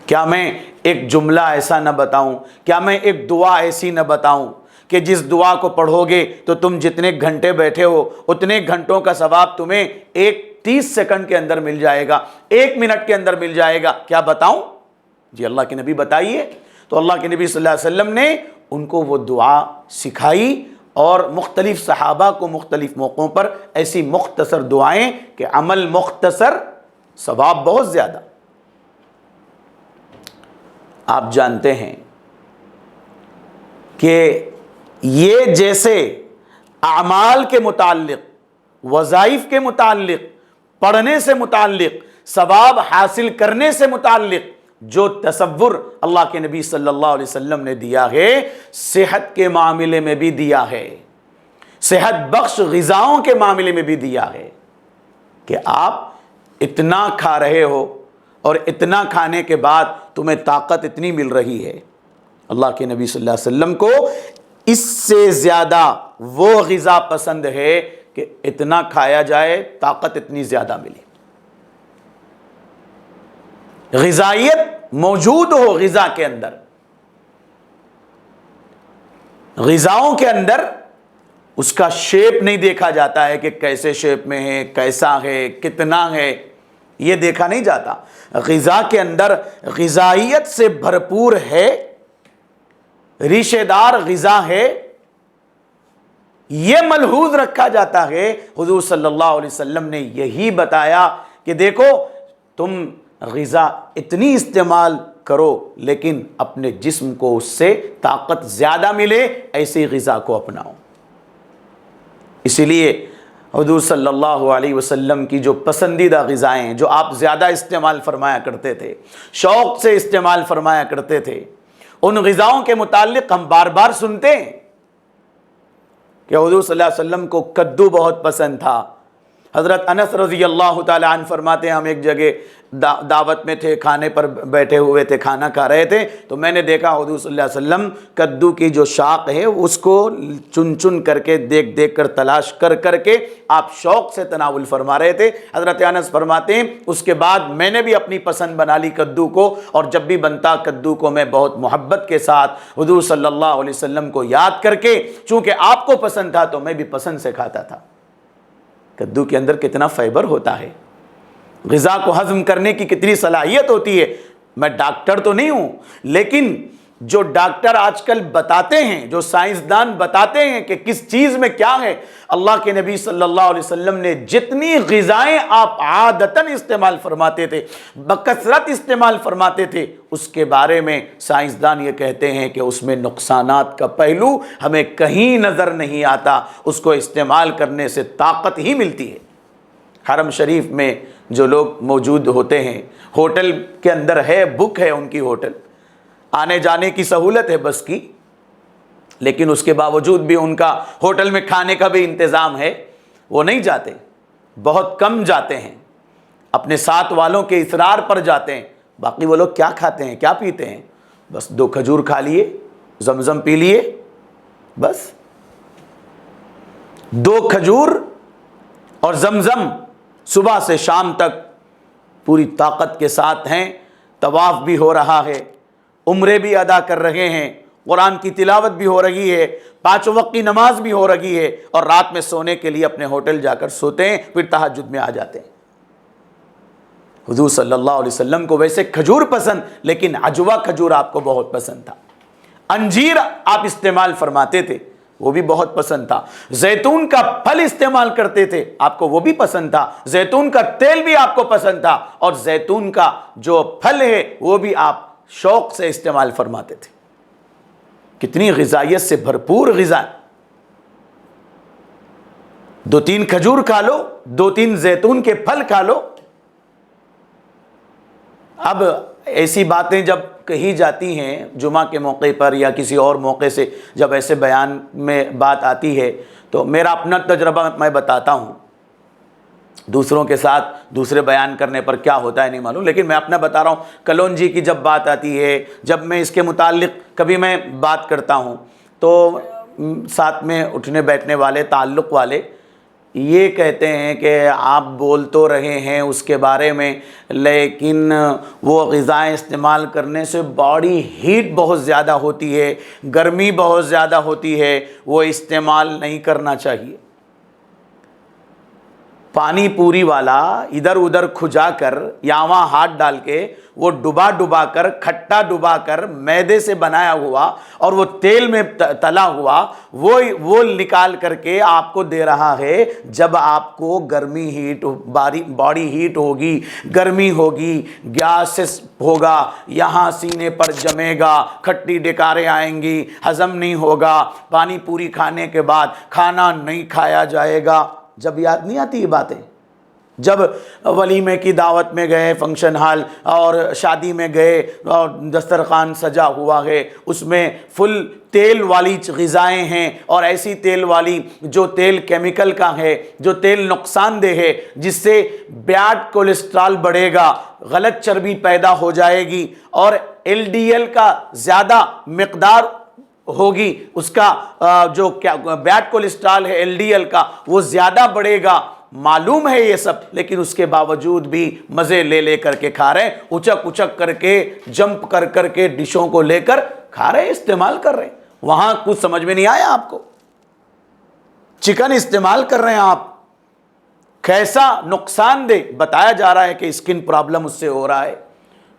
کیا میں ایک جملہ ایسا نہ بتاؤں، کیا میں ایک دعا ایسی نہ بتاؤں کہ جس دعا کو پڑھو گے تو تم جتنے گھنٹے بیٹھے ہو اتنے گھنٹوں کا ثواب تمہیں 30 سیکنڈ کے اندر مل جائے گا، 1 منٹ کے اندر مل جائے گا، کیا بتاؤں؟ جی اللہ کے نبی بتائیے۔ تو اللہ کے نبی صلی اللہ علیہ وسلم نے ان کو وہ دعا سکھائی، اور مختلف صحابہ کو مختلف موقعوں پر ایسی مختصر دعائیں کہ عمل مختصر ثواب بہت زیادہ۔ آپ جانتے ہیں کہ یہ جیسے اعمال کے متعلق، وظائف کے متعلق، پڑھنے سے متعلق، ثواب حاصل کرنے سے متعلق جو تصور اللہ کے نبی صلی اللہ علیہ وسلم نے دیا ہے، صحت کے معاملے میں بھی دیا ہے، صحت بخش غذاؤں کے معاملے میں بھی دیا ہے، کہ آپ اتنا کھا رہے ہو اور اتنا کھانے کے بعد تمہیں طاقت اتنی مل رہی ہے۔ اللہ کے نبی صلی اللہ علیہ وسلم کو اس سے زیادہ وہ غذا پسند ہے کہ اتنا کھایا جائے، طاقت اتنی زیادہ ملے، غذائیت موجود ہو غذا کے اندر۔ غذاؤں کے اندر اس کا شیپ نہیں دیکھا جاتا ہے کہ کیسے شیپ میں ہے، کیسا ہے، کتنا ہے، یہ دیکھا نہیں جاتا۔ غذا کے اندر غذائیت سے بھرپور ہے، ریشے دار غذا ہے، یہ ملحوظ رکھا جاتا ہے۔ حضور صلی اللہ علیہ وسلم نے یہی بتایا کہ دیکھو تم غذا اتنی استعمال کرو لیکن اپنے جسم کو اس سے طاقت زیادہ ملے، ایسی غذا کو اپناؤ۔ اسی لیے حضور صلی اللہ علیہ وسلم کی جو پسندیدہ غذائیں جو آپ زیادہ استعمال فرمایا کرتے تھے، شوق سے استعمال فرمایا کرتے تھے، ان غذاؤں کے متعلق ہم بار بار سنتے ہیں کہ حضور صلی اللہ علیہ وسلم کو کدو بہت پسند تھا۔ حضرت انس رضی اللہ تعالی عنہ فرماتے ہیں ہم ایک جگہ دعوت میں تھے، کھانے پر بیٹھے ہوئے تھے، کھانا کھا رہے تھے، تو میں نے دیکھا حضور صلی اللہ علیہ وسلم کدو کی جو شاخ ہے اس کو چن چن کر کے، دیکھ دیکھ کر، تلاش کر کر کے آپ شوق سے تناول فرما رہے تھے۔ حضرت انس فرماتے ہیں اس کے بعد میں نے بھی اپنی پسند بنا لی کدو کو، اور جب بھی بنتا کدو کو میں بہت محبت کے ساتھ حضور صلی اللہ علیہ وسلم کو یاد کر کے، چونکہ آپ کو پسند تھا تو میں بھی پسند سے کھاتا تھا۔ کدو کے اندر کتنا فائبر ہوتا ہے، غذا کو ہضم کرنے کی کتنی صلاحیت ہوتی ہے۔ میں ڈاکٹر تو نہیں ہوں، لیکن جو ڈاکٹر آج کل بتاتے ہیں، جو سائنسدان بتاتے ہیں کہ کس چیز میں کیا ہے، اللہ کے نبی صلی اللہ علیہ وسلم نے جتنی غذائیں آپ عادتاً استعمال فرماتے تھے، بکثرت استعمال فرماتے تھے، اس کے بارے میں سائنسدان یہ کہتے ہیں کہ اس میں نقصانات کا پہلو ہمیں کہیں نظر نہیں آتا، اس کو استعمال کرنے سے طاقت ہی ملتی ہے۔ حرم شریف میں جو لوگ موجود ہوتے ہیں، ہوٹل کے اندر ہے، بک ہے ان کی ہوٹل، آنے جانے کی سہولت ہے بس کی، لیکن اس کے باوجود بھی ان کا ہوٹل میں کھانے کا بھی انتظام ہے، وہ نہیں جاتے، بہت کم جاتے ہیں، اپنے ساتھ والوں کے اصرار پر جاتے ہیں۔ باقی وہ لوگ کیا کھاتے ہیں، کیا پیتے ہیں؟ بس 2 کھجور کھا لیے، زمزم پی لیے، بس 2 کھجور اور زمزم صبح سے شام تک پوری طاقت کے ساتھ ہیں، طواف بھی ہو رہا ہے، عمرے بھی ادا کر رہے ہیں، قرآن کی تلاوت بھی ہو رہی ہے، 5 وقت کی نماز بھی ہو رہی ہے، اور رات میں سونے کے لیے اپنے ہوٹل جا کر سوتے ہیں، پھر تہجد میں آ جاتے ہیں۔ حضور صلی اللہ علیہ وسلم کو ویسے کھجور پسند، لیکن عجوا کھجور آپ کو بہت پسند تھا، انجیر آپ استعمال فرماتے تھے، وہ بھی بہت پسند تھا، زیتون کا پھل استعمال کرتے تھے، آپ کو وہ بھی پسند تھا، زیتون کا تیل بھی آپ کو پسند تھا، اور زیتون کا جو پھل ہے وہ بھی آپ شوق سے استعمال فرماتے تھے۔ کتنی غذائیت سے بھرپور غذا، 2-3 کھجور کھا لو، 2-3 زیتون کے پھل کھا لو۔ اب ایسی باتیں جب کہی جاتی ہیں جمعہ کے موقع پر یا کسی اور موقع سے، جب ایسے بیان میں بات آتی ہے تو میرا اپنا تجربہ میں بتاتا ہوں، دوسروں کے ساتھ دوسرے بیان کرنے پر کیا ہوتا ہے نہیں معلوم، لیکن میں اپنا بتا رہا ہوں۔ کلونجی کی جب بات آتی ہے، جب میں اس کے متعلق کبھی میں بات کرتا ہوں تو ساتھ میں اٹھنے بیٹھنے والے تعلق والے یہ کہتے ہیں کہ آپ بول تو رہے ہیں اس کے بارے میں، لیکن وہ غذائیں استعمال کرنے سے باڈی ہیٹ بہت زیادہ ہوتی ہے، گرمی بہت زیادہ ہوتی ہے، وہ استعمال نہیں کرنا چاہیے۔ پانی پوری والا ادھر ادھر کھجا کر یا وہاں ہاتھ ڈال کے وہ ڈبا کر، کھٹا ڈبا کر، میدے سے بنایا ہوا اور وہ تیل میں تلا ہوا وہ نکال کر کے آپ کو دے رہا ہے۔ جب آپ کو گرمی ہیٹ، باڈی ہیٹ ہوگی، گرمی ہوگی، گیسز ہوگا، یہاں سینے پر جمے گا، کھٹی ڈکاریں آئیں گی، ہضم نہیں ہوگا، پانی پوری کھانے کے بعد کھانا نہیں کھایا جائے گا۔ جب یاد نہیں آتی یہ باتیں؟ جب ولیمے کی دعوت میں گئے، فنکشن ہال اور شادی میں گئے اور دسترخوان سجا ہوا ہے، اس میں فل تیل والی غذائیں ہیں، اور ایسی تیل والی جو تیل کیمیکل کا ہے، جو تیل نقصان دہ ہے، جس سے بیڈ کولیسٹرول بڑھے گا، غلط چربی پیدا ہو جائے گی، اور LDL کا زیادہ مقدار ہوگی، اس کا جو بیڈ کولیسٹرول ہے LDL کا وہ زیادہ بڑھے گا۔ معلوم ہے یہ سب، لیکن اس کے باوجود بھی مزے لے کر کے کھا رہے ہیں، اچک کر کے، جمپ کر کے ڈشوں کو لے کر کھا رہے ہیں، استعمال کر رہے ہیں۔ وہاں کچھ سمجھ میں نہیں آیا آپ کو؟ چکن استعمال کر رہے ہیں آپ، کیسا نقصان دہ بتایا جا رہا ہے کہ اسکن پرابلم اس سے ہو رہا ہے،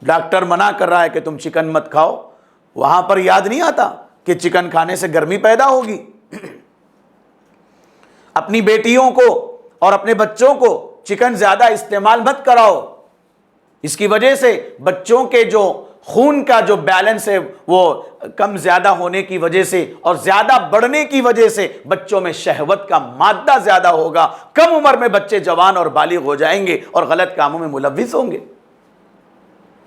ڈاکٹر منع کر رہا ہے کہ تم چکن مت کھاؤ۔ وہاں پر یاد نہیں آتا کہ چکن کھانے سے گرمی پیدا ہوگی؟ اپنی بیٹیوں کو اور اپنے بچوں کو چکن زیادہ استعمال مت کراؤ، اس کی وجہ سے بچوں کے جو خون کا جو بیلنس ہے وہ کم زیادہ ہونے کی وجہ سے اور زیادہ بڑھنے کی وجہ سے بچوں میں شہوت کا مادہ زیادہ ہوگا، کم عمر میں بچے جوان اور بالغ ہو جائیں گے اور غلط کاموں میں ملوث ہوں گے۔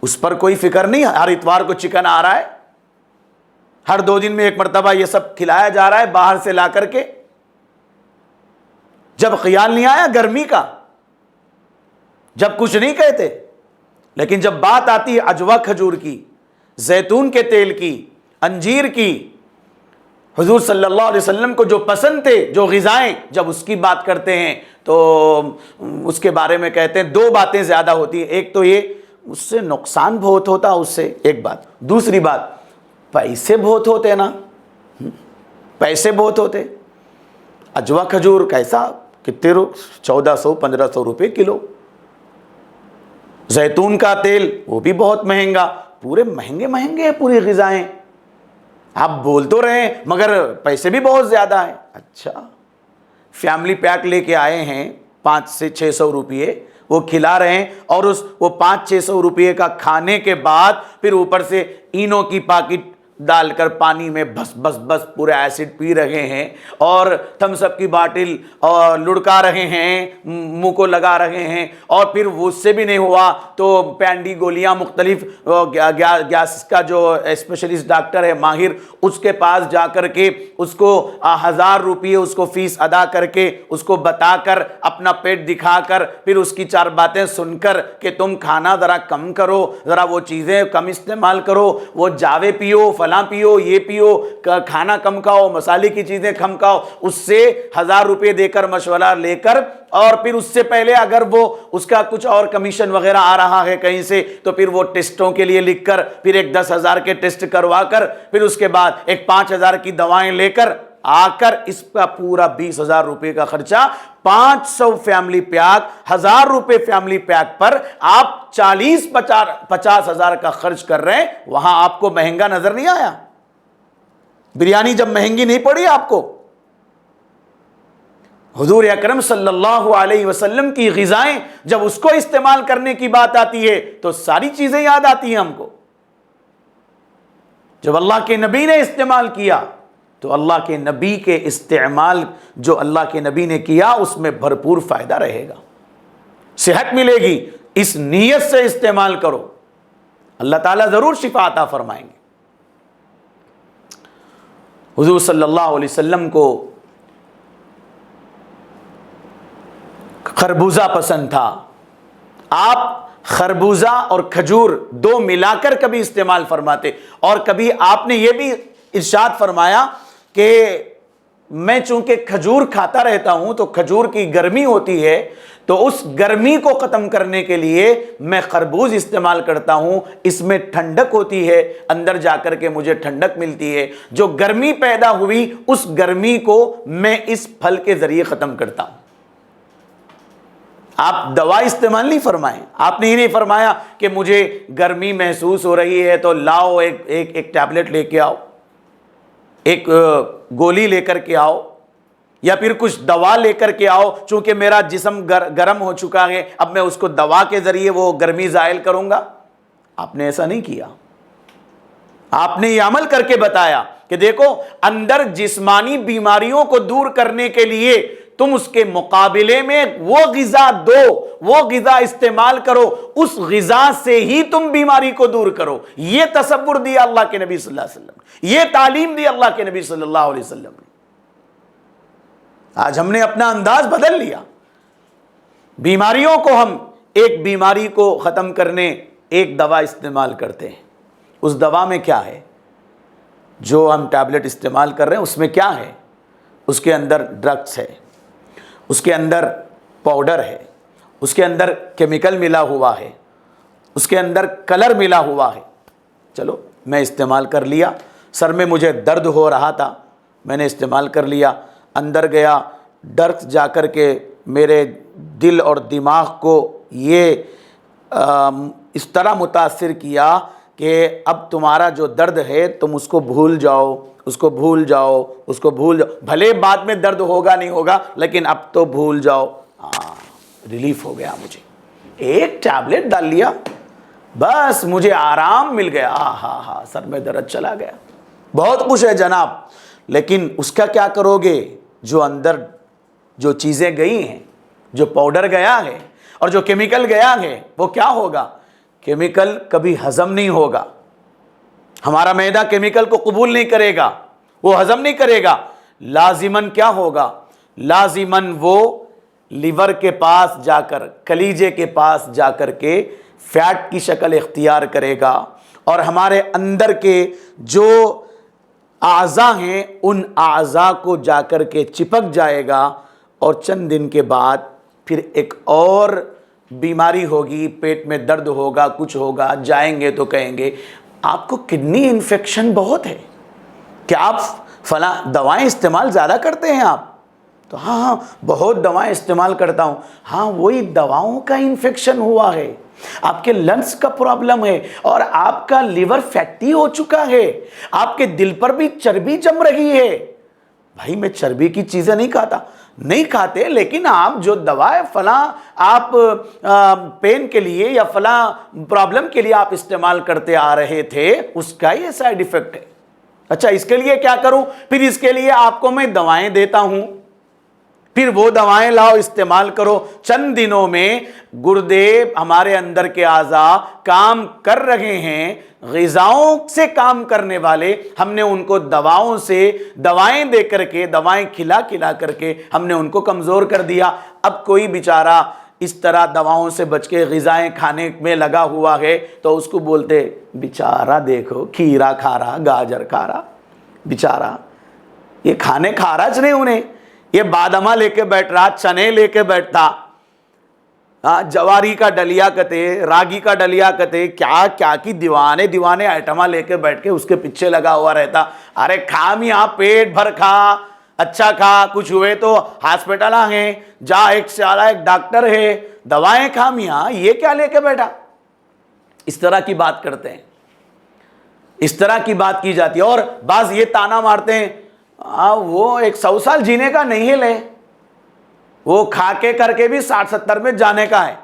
اس پر کوئی فکر نہیں ہے۔ ہر اتوار کو چکن آ رہا ہے، ہر 2 دن میں 1 مرتبہ یہ سب کھلایا جا رہا ہے باہر سے لا کر کے۔ جب خیال نہیں آیا گرمی کا، جب کچھ نہیں کہتے، لیکن جب بات آتی ہے عجوا کھجور کی، زیتون کے تیل کی، انجیر کی، حضور صلی اللہ علیہ وسلم کو جو پسند تھے، جو غذائیں، جب اس کی بات کرتے ہیں تو اس کے بارے میں کہتے ہیں 2 باتیں زیادہ ہوتی ہیں۔ ایک تو یہ اس سے نقصان بہت ہوتا، اس سے ایک بات، دوسری بات پیسے بہت ہوتے نا، پیسے بہت ہوتے۔ عجوا کھجور کیسا، کتنے 1400-1500 روپے کلو۔ زیتون کا تیل وہ بھی بہت مہنگا، پورے مہنگے ہیں پوری غذائیں۔ آپ بول تو رہے ہیں مگر پیسے بھی بہت زیادہ ہیں۔ اچھا، فیملی پیک لے کے آئے ہیں 500 سے 600 روپے، وہ کھلا رہے ہیں، اور وہ 500-600 روپے کا کھانے کے بعد پھر اوپر سے اینو کی پاکٹ ڈال کر پانی میں بس بس بس پورے ایسڈ پی رہے ہیں اور تھمس اپ کی باٹل اور لڑکا رہے ہیں، منہ کو لگا رہے ہیں، اور پھر اس سے بھی نہیں ہوا تو پینڈی گولیاں مختلف گیس کا جو اسپیشلسٹ ڈاکٹر ہے ماہر، اس کے پاس جا کر کے اس کو 1000 روپے اس کو فیس ادا کر کے اس کو بتا کر اپنا پیٹ دکھا کر پھر اس کی 4 باتیں سن کر کہ تم کھانا ذرا کم کرو، ذرا وہ چیزیں کم استعمال کرو، وہ جاوے پیو، فلاں پیو، یہ پیو، کھانا کم کھاؤ، مسالے کی چیزیں کم کھاؤ، اس سے 1000 روپے دے کر مشورہ لے کر، اور پھر اس سے پہلے اگر وہ اس کا کچھ اور کمیشن وغیرہ آ رہا ہے کہیں سے تو پھر وہ ٹیسٹوں کے لیے لکھ کر پھر ایک 10,000 کے ٹیسٹ کروا کر پھر اس کے بعد ایک 5,000 کی دوائیں لے کر آ کر اس کا پورا 20,000 روپے کا خرچہ 500 فیملی پیک، 1000 روپے فیملی پیک پر آپ 40-50,000 کا خرچ کر رہے ہیں۔ وہاں آپ کو مہنگا نظر نہیں آیا؟ بریانی جب مہنگی نہیں پڑی آپ کو؟ حضور اکرم صلی اللہ علیہ وسلم کی غذائیں جب اس کو استعمال کرنے کی بات آتی ہے تو ساری چیزیں یاد آتی ہیں ہم کو۔ جب اللہ کے نبی نے استعمال کیا تو اللہ کے نبی کے استعمال جو اللہ کے نبی نے کیا اس میں بھرپور فائدہ رہے گا، صحت ملے گی، اس نیت سے استعمال کرو، اللہ تعالیٰ ضرور شفا عطا فرمائیں گے۔ حضور صلی اللہ علیہ وسلم کو خربوزہ پسند تھا، آپ خربوزہ اور کھجور 2 ملا کر کبھی استعمال فرماتے، اور کبھی آپ نے یہ بھی ارشاد فرمایا کہ میں چونکہ کھجور کھاتا رہتا ہوں تو کھجور کی گرمی ہوتی ہے، تو اس گرمی کو ختم کرنے کے لیے میں خربوز استعمال کرتا ہوں، اس میں ٹھنڈک ہوتی ہے، اندر جا کر کے مجھے ٹھنڈک ملتی ہے، جو گرمی پیدا ہوئی اس گرمی کو میں اس پھل کے ذریعے ختم کرتا ہوں۔ آپ دوا استعمال نہیں فرمائیں، آپ نے ہی نہیں فرمایا کہ مجھے گرمی محسوس ہو رہی ہے تو لاؤ ایک ٹیبلٹ لے کے آؤ، ایک گولی لے کر کے آؤ، یا پھر کچھ دوا لے کر کے آؤ، چونکہ میرا جسم گرم ہو چکا ہے اب میں اس کو دوا کے ذریعے وہ گرمی زائل کروں گا۔ آپ نے ایسا نہیں کیا، آپ نے یہ عمل کر کے بتایا کہ دیکھو اندر جسمانی بیماریوں کو دور کرنے کے لیے تم اس کے مقابلے میں وہ غذا دو، وہ غذا استعمال کرو، اس غذا سے ہی تم بیماری کو دور کرو۔ یہ تصور دیا اللہ کے نبی صلی اللہ علیہ وسلم نے، یہ تعلیم دی اللہ کے نبی صلی اللہ علیہ وسلم نے۔ آج ہم نے اپنا انداز بدل لیا، بیماریوں کو ہم ایک بیماری کو ختم کرنے ایک دوا استعمال کرتے ہیں، اس دوا میں کیا ہے؟ جو ہم ٹیبلٹ استعمال کر رہے ہیں اس میں کیا ہے؟ اس کے اندر ڈرگس ہے، اس کے اندر پاؤڈر ہے، اس کے اندر کیمیکل ملا ہوا ہے، اس کے اندر کلر ملا ہوا ہے۔ چلو میں استعمال کر لیا، سر میں مجھے درد ہو رہا تھا، میں نے استعمال کر لیا، اندر گیا، ڈرگس جا کر کے میرے دل اور دماغ کو یہ اس طرح متاثر کیا کہ اب تمہارا جو درد ہے تم اس کو بھول جاؤ، اس کو بھول جاؤ، اس کو بھول جاؤ، بھلے بعد میں درد ہوگا نہیں ہوگا لیکن اب تو بھول جاؤ۔ ریلیف ہو گیا، مجھے ایک ٹیبلٹ ڈال لیا بس مجھے آرام مل گیا، ہاں سر میں درد چلا گیا، بہت خوش ہے جناب۔ لیکن اس کا کیا کرو گے؟ جو اندر جو چیزیں گئی ہیں، جو پاؤڈر گیا ہے اور جو کیمیکل گیا ہے وہ کیا ہوگا؟ کیمیکل کبھی ہضم نہیں ہوگا، ہمارا معدہ کیمیکل کو قبول نہیں کرے گا، وہ ہضم نہیں کرے گا، لازماً کیا ہوگا؟ لازماً وہ لیور کے پاس جا کر، کلیجے کے پاس جا کر کے فیٹ کی شکل اختیار کرے گا، اور ہمارے اندر کے جو اعضاء ہیں ان اعضاء کو جا کر کے چپک جائے گا، اور چند دن کے بعد پھر ایک اور بیماری ہوگی، پیٹ میں درد ہوگا، کچھ ہوگا، جائیں گے تو کہیں گے آپ کو کڈنی انفیکشن بہت ہے، کہ آپ فلاں دوائیں استعمال زیادہ کرتے ہیں آپ؟ تو ہاں بہت دوائیں استعمال کرتا ہوں۔ ہاں وہی دواؤں کا انفیکشن ہوا ہے، آپ کے لنگس کا پرابلم ہے، اور آپ کا لیور فیٹی ہو چکا ہے، آپ کے دل پر بھی چربی جم رہی ہے۔ بھائی میں چربی کی چیزیں نہیں کھاتے، لیکن آپ جو دوا فلاں آپ پین کے لیے یا فلاں پرابلم کے لیے آپ استعمال کرتے آ رہے تھے، اس کا یہ سائیڈ ایفیکٹ ہے۔ اچھا اس کے لیے کیا کروں؟ پھر اس کے لیے آپ کو میں دوائیں دیتا ہوں، پھر وہ دوائیں لاؤ استعمال کرو۔ چند دنوں میں گردے ہمارے اندر کے اعضاء کام کر رہے ہیں، غذاؤں سے کام کرنے والے، ہم نے ان کو دواؤں سے دوائیں دے کر کے، دوائیں کھلا کھلا کر کے ہم نے ان کو کمزور کر دیا۔ اب کوئی بیچارہ اس طرح دواؤں سے بچ کے غذائیں کھانے میں لگا ہوا ہے تو اس کو بولتے بیچارہ دیکھو کھیرا کھا رہا، گاجر کھا رہا، بیچارہ یہ کھانے کھاراج نہیں انہیں، یہ بادامہ لے کے بیٹھ رہا، چنے لے کے بیٹھتا، جواری کا ڈلیا کتے، راگی کا ڈلیا کتے، کیا کیا کی دیوانے آئٹمہ لے کے بیٹھ کے اس کے پیچھے لگا ہوا رہتا۔ ارے کھا میاں، پیٹ بھر کھا، اچھا کھا، کچھ ہوئے تو ہاسپٹل ہیں جا، ایک سیالہ ایک ڈاکٹر ہے، دوائیں کھا میاں، یہ کیا لے کے بیٹھا؟ اس طرح کی بات کرتے ہیں، اس طرح کی بات کی جاتی ہے۔ اور بعض یہ تانا مارتے ہیں وہ 100 سال جینے کا نہیں ہے، لے وہ کھا کے کر کے بھی 60-70 میں جانے کا ہے۔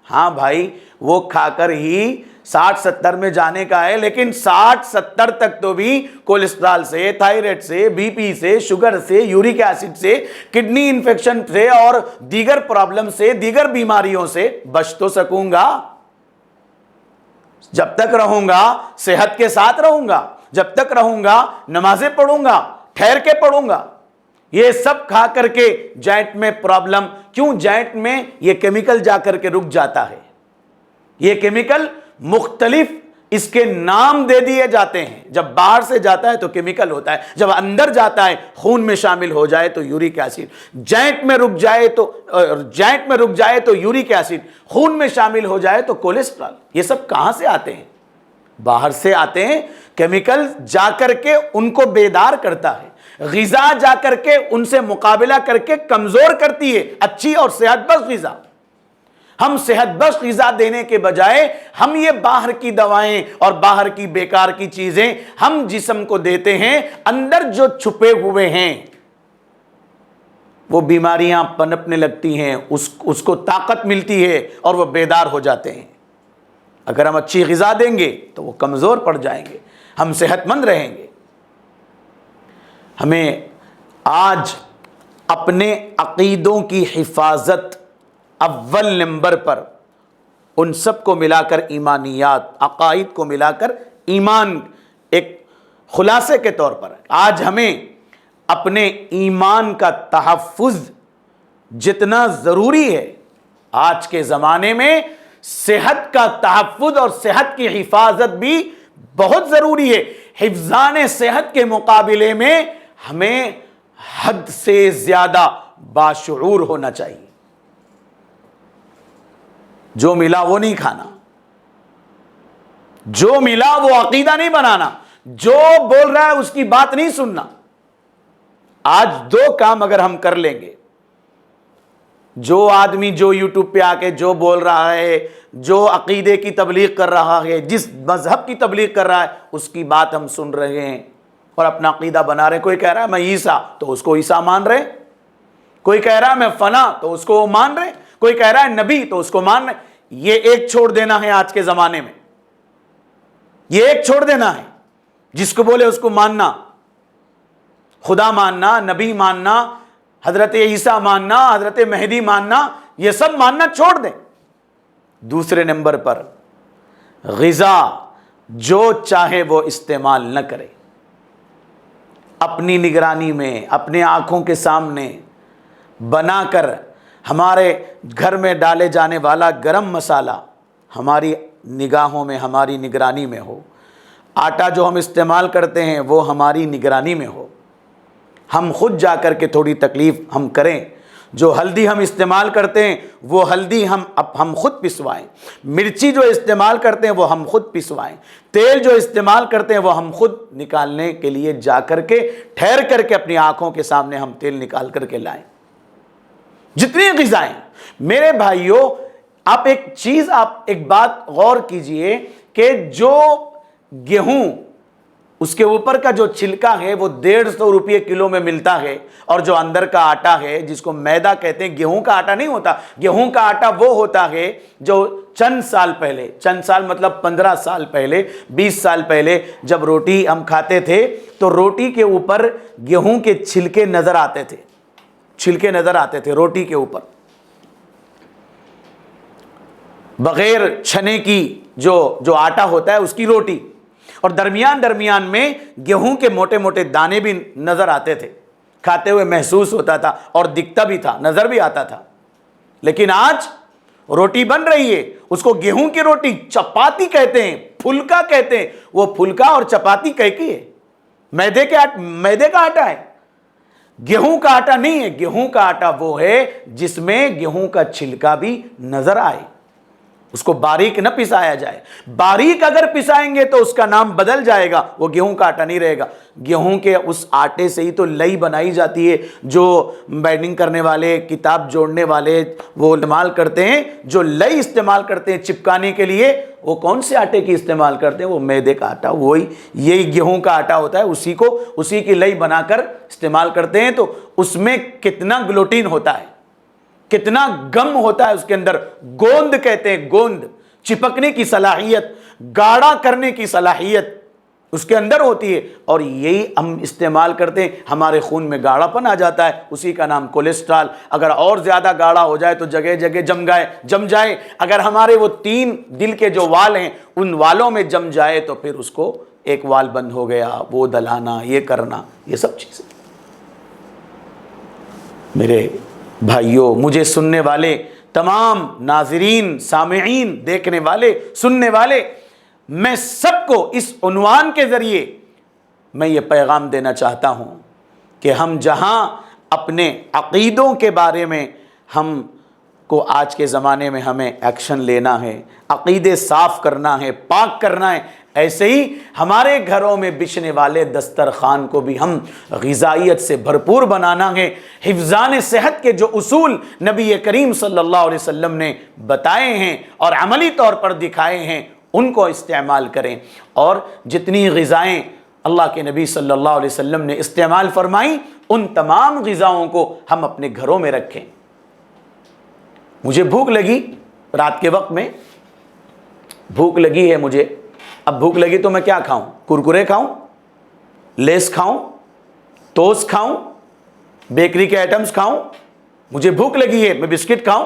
ہاں بھائی وہ کھا کر ہی 60-70 میں جانے کا ہے، لیکن 60-70 تک تو بھی کولیسٹرول سے، تھائرائیڈ سے، بی پی سے، شوگر سے، یورک ایسڈ سے، کڈنی انفیکشن سے اور دیگر پرابلم سے، دیگر بیماریوں سے بچ تو سکوں گا جب تک رہوں گا، صحت کے ساتھ رہوں گا، جب تک رہوں گا نمازیں پڑھوں گا، ٹھہر کے پڑھوں گا۔ یہ سب کھا کر کے جوائنٹ میں پرابلم کیوں؟ جوائنٹ میں یہ کیمیکل جا کر کے رک جاتا ہے، یہ کیمیکل مختلف اس کے نام دے دیے جاتے ہیں۔ جب باہر سے جاتا ہے تو کیمیکل ہوتا ہے، جب اندر جاتا ہے خون میں شامل ہو جائے تو یورک ایسڈ، جوائنٹ میں رک جائے تو یورک ایسڈ، خون میں شامل ہو جائے تو کولیسٹرول۔ یہ سب کہاں سے آتے ہیں؟ باہر سے آتے ہیں۔ کیمیکل جا کر کے ان کو بیدار کرتا ہے، غذا جا کر کے ان سے مقابلہ کر کے کمزور کرتی ہے اچھی اور صحت بخش غذا۔ ہم صحت بخش غذا دینے کے بجائے ہم یہ باہر کی دوائیں اور باہر کی بیکار کی چیزیں ہم جسم کو دیتے ہیں، اندر جو چھپے ہوئے ہیں وہ بیماریاں پنپنے لگتی ہیں، اس کو طاقت ملتی ہے اور وہ بیدار ہو جاتے ہیں۔ اگر ہم اچھی غذا دیں گے تو وہ کمزور پڑ جائیں گے، ہم صحت مند رہیں گے۔ ہمیں آج اپنے عقیدوں کی حفاظت اول نمبر پر، ان سب کو ملا کر ایمانیات، عقائد کو ملا کر ایمان ایک خلاصے کے طور پر آج ہمیں اپنے ایمان کا تحفظ جتنا ضروری ہے، آج کے زمانے میں صحت کا تحفظ اور صحت کی حفاظت بھی بہت ضروری ہے۔ حفظان صحت کے مقابلے میں ہمیں حد سے زیادہ باشعور ہونا چاہیے۔ جو ملا وہ نہیں کھانا، جو ملا وہ عقیدہ نہیں بنانا، جو بول رہا ہے اس کی بات نہیں سننا۔ آج 2 کام اگر ہم کر لیں گے، جو آدمی جو یوٹیوب پہ آ کے جو بول رہا ہے، جو عقیدے کی تبلیغ کر رہا ہے، جس مذہب کی تبلیغ کر رہا ہے، اس کی بات ہم سن رہے ہیں اور اپنا عقیدہ بنا رہے ہیں۔ کوئی کہہ رہا ہے میں عیسیٰ تو اس کو عیسیٰ مان رہے، کوئی کہہ رہا ہے میں فلاں تو اس کو مان رہے، کوئی کہہ رہا ہے نبی تو اس کو مان رہے۔ یہ ایک چھوڑ دینا ہے آج کے زمانے میں، یہ ایک چھوڑ دینا ہے، جس کو بولے اس کو ماننا، خدا ماننا، نبی ماننا، حضرت عیسیٰ ماننا، حضرت مہدی ماننا، یہ سب ماننا چھوڑ دیں۔ دوسرے نمبر پر غذا جو چاہے وہ استعمال نہ کرے، اپنی نگرانی میں، اپنے آنکھوں کے سامنے بنا کر ہمارے گھر میں ڈالے جانے والا گرم مسالہ ہماری نگاہوں میں، ہماری نگرانی میں ہو۔ آٹا جو ہم استعمال کرتے ہیں وہ ہماری نگرانی میں ہو۔ ہم خود جا کر کے تھوڑی تکلیف ہم کریں، جو ہلدی ہم استعمال کرتے ہیں وہ ہلدی ہم خود پسوائیں، مرچی جو استعمال کرتے ہیں وہ ہم خود پسوائیں، تیل جو استعمال کرتے ہیں وہ ہم خود نکالنے کے لیے جا کر کے ٹھہر کر کے اپنی آنکھوں کے سامنے ہم تیل نکال کر کے لائیں۔ جتنی غذائیں، میرے بھائیوں آپ ایک بات غور کیجئے کہ جو گیہوں اس کے اوپر کا جو چھلکا ہے وہ 150 روپے کلو میں ملتا ہے، اور جو اندر کا آٹا ہے جس کو میدا کہتے ہیں، گیہوں کا آٹا نہیں ہوتا، گیہوں کا آٹا وہ ہوتا ہے جو چند سال پہلے، چند سال مطلب 15 سال پہلے، 20 سال پہلے جب روٹی ہم کھاتے تھے تو روٹی کے اوپر گیہوں کے چھلکے نظر آتے تھے، چھلکے نظر آتے تھے روٹی کے اوپر، بغیر چھنے کی جو آٹا ہوتا ہے اس کی روٹی، اور درمیان میں گیہوں کے موٹے موٹے دانے بھی نظر آتے تھے، کھاتے ہوئے محسوس ہوتا تھا اور دکھتا بھی تھا، نظر بھی آتا تھا۔ لیکن آج روٹی بن رہی ہے، اس کو گیہوں کی روٹی، چپاتی کہتے ہیں، پھلکا کہتے ہیں، وہ پھلکا اور چپاتی کہہ کی ہے، میدے کا آٹا ہے، گیہوں کا آٹا نہیں ہے۔ گیہوں کا آٹا وہ ہے جس میں گیہوں کا چھلکا بھی نظر آئے، اس کو باریک نہ پسایا جائے، باریک اگر پسائیں گے تو اس کا نام بدل جائے گا، وہ گیہوں کا آٹا نہیں رہے گا۔ گیہوں کے اس آٹے سے ہی تو لئی بنائی جاتی ہے، جو بائنڈنگ کرنے والے، کتاب جوڑنے والے وہ استعمال کرتے ہیں، جو لئی استعمال کرتے ہیں چپکانے کے لیے، وہ کون سے آٹے کی استعمال کرتے ہیں؟ وہ میدے کا آٹا، وہی یہی گیہوں کا آٹا ہوتا ہے، اسی کی لئی بنا کر استعمال کرتے ہیں۔ تو اس میں کتنا گلوٹین ہوتا ہے، کتنا گم ہوتا ہے اس کے اندر، گوند کہتے ہیں، گوند، چپکنے کی صلاحیت، گاڑھا کرنے کی صلاحیت اس کے اندر ہوتی ہے، اور یہی ہم استعمال کرتے ہیں، ہمارے خون میں گاڑھا پن آ جاتا ہے، اسی کا نام کولیسٹرول۔ اگر اور زیادہ گاڑھا ہو جائے تو جگہ جگہ جم جائے، اگر ہمارے وہ 3 دل کے جو وال ہیں ان والوں میں جم جائے تو پھر اس کو ایک وال بند ہو گیا، وہ دلانا، یہ کرنا، یہ سب چیزیں۔ میرے بھائیوں، مجھے سننے والے تمام ناظرین، سامعین، دیکھنے والے، سننے والے، میں سب کو اس عنوان کے ذریعے میں یہ پیغام دینا چاہتا ہوں کہ ہم جہاں اپنے عقیدوں کے بارے میں ہم کو آج کے زمانے میں ہمیں ایکشن لینا ہے، عقیدے صاف کرنا ہے، پاک کرنا ہے، ایسے ہی ہمارے گھروں میں بچھنے والے دسترخوان کو بھی ہم غذائیت سے بھرپور بنانا ہے۔ حفظان صحت کے جو اصول نبی کریم صلی اللہ علیہ وسلم نے بتائے ہیں اور عملی طور پر دکھائے ہیں، ان کو استعمال کریں، اور جتنی غذائیں اللہ کے نبی صلی اللہ علیہ وسلم نے استعمال فرمائیں ان تمام غذاؤں کو ہم اپنے گھروں میں رکھیں۔ مجھے بھوک لگی، رات کے وقت میں بھوک لگی ہے مجھے، اب بھوک لگی تو میں کیا کھاؤں؟ کرکرے کھاؤں، لیس کھاؤں، ٹوسٹ کھاؤں، بیکری کے آئٹمز کھاؤں؟ مجھے بھوک لگی ہے، میں بسکٹ کھاؤں؟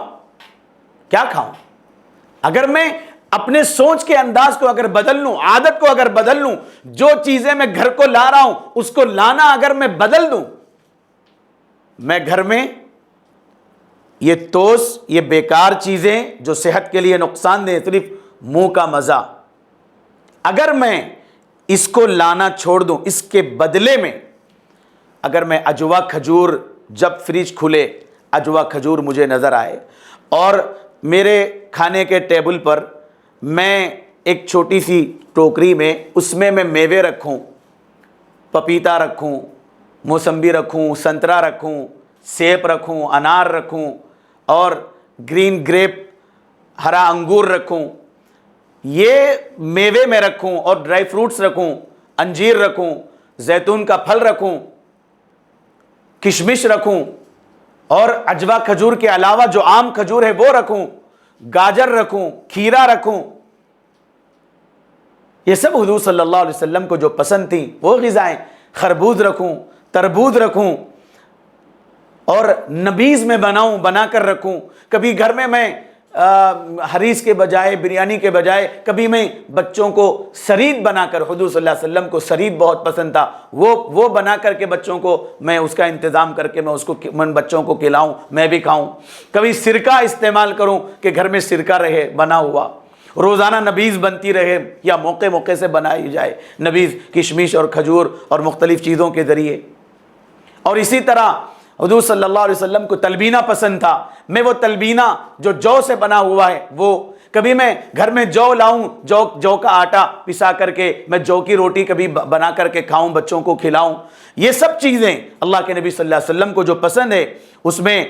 کیا کھاؤں؟ اگر میں اپنے سوچ کے انداز کو اگر بدل لوں، عادت کو اگر بدل لوں، جو چیزیں میں گھر کو لا رہا ہوں اس کو لانا اگر میں بدل دوں، میں گھر میں یہ ٹوسٹ، یہ بیکار چیزیں جو صحت کے لیے نقصان دہ، صرف منہ کا مزہ، اگر میں اس کو لانا چھوڑ دوں، اس کے بدلے میں اگر میں اجوا کھجور، جب فریج کھلے اجوا کھجور مجھے نظر آئے اور میرے کھانے کے ٹیبل پر میں ایک چھوٹی سی ٹوکری میں اس میں میوے رکھوں، پپیتا رکھوں، موسمبی رکھوں، سنترا رکھوں، سیب رکھوں، انار رکھوں، اور گرین گریپ، ہرا انگور رکھوں، یہ میوے میں رکھوں، اور ڈرائی فروٹس رکھوں، انجیر رکھوں، زیتون کا پھل رکھوں، کشمش رکھوں، اور اجوا کھجور کے علاوہ جو عام کھجور ہے وہ رکھوں، گاجر رکھوں، کھیرا رکھوں، یہ سب حضور صلی اللہ علیہ وسلم کو جو پسند تھیں وہ غذائیں، خربوز رکھوں، تربوز رکھوں، اور نبیز میں بنا کر رکھوں۔ کبھی گھر میں حریص کے بجائے، بریانی کے بجائے، کبھی میں بچوں کو سرید بنا کر، حضور صلی اللہ علیہ وسلم کو سرید بہت پسند تھا، وہ بنا کر کے بچوں کو میں اس کا انتظام کر کے میں بچوں کو کھلاؤں، میں بھی کھاؤں۔ کبھی سرکہ استعمال کروں کہ گھر میں سرکہ رہے بنا ہوا، روزانہ نبیز بنتی رہے یا موقع سے بنائی جائے نبیز، کشمش اور کھجور اور مختلف چیزوں کے ذریعے۔ اور اسی طرح حضور صلی اللہ علیہ وسلم کو تلبینہ پسند تھا، میں وہ تلبینہ جو جو سے بنا ہوا ہے، وہ کبھی میں گھر میں جو لاؤں، جو کا آٹا پسا کر کے میں جو کی روٹی کبھی بنا کر کے کھاؤں، بچوں کو کھلاؤں۔ یہ سب چیزیں اللہ کے نبی صلی اللہ علیہ وسلم کو جو پسند ہے، اس میں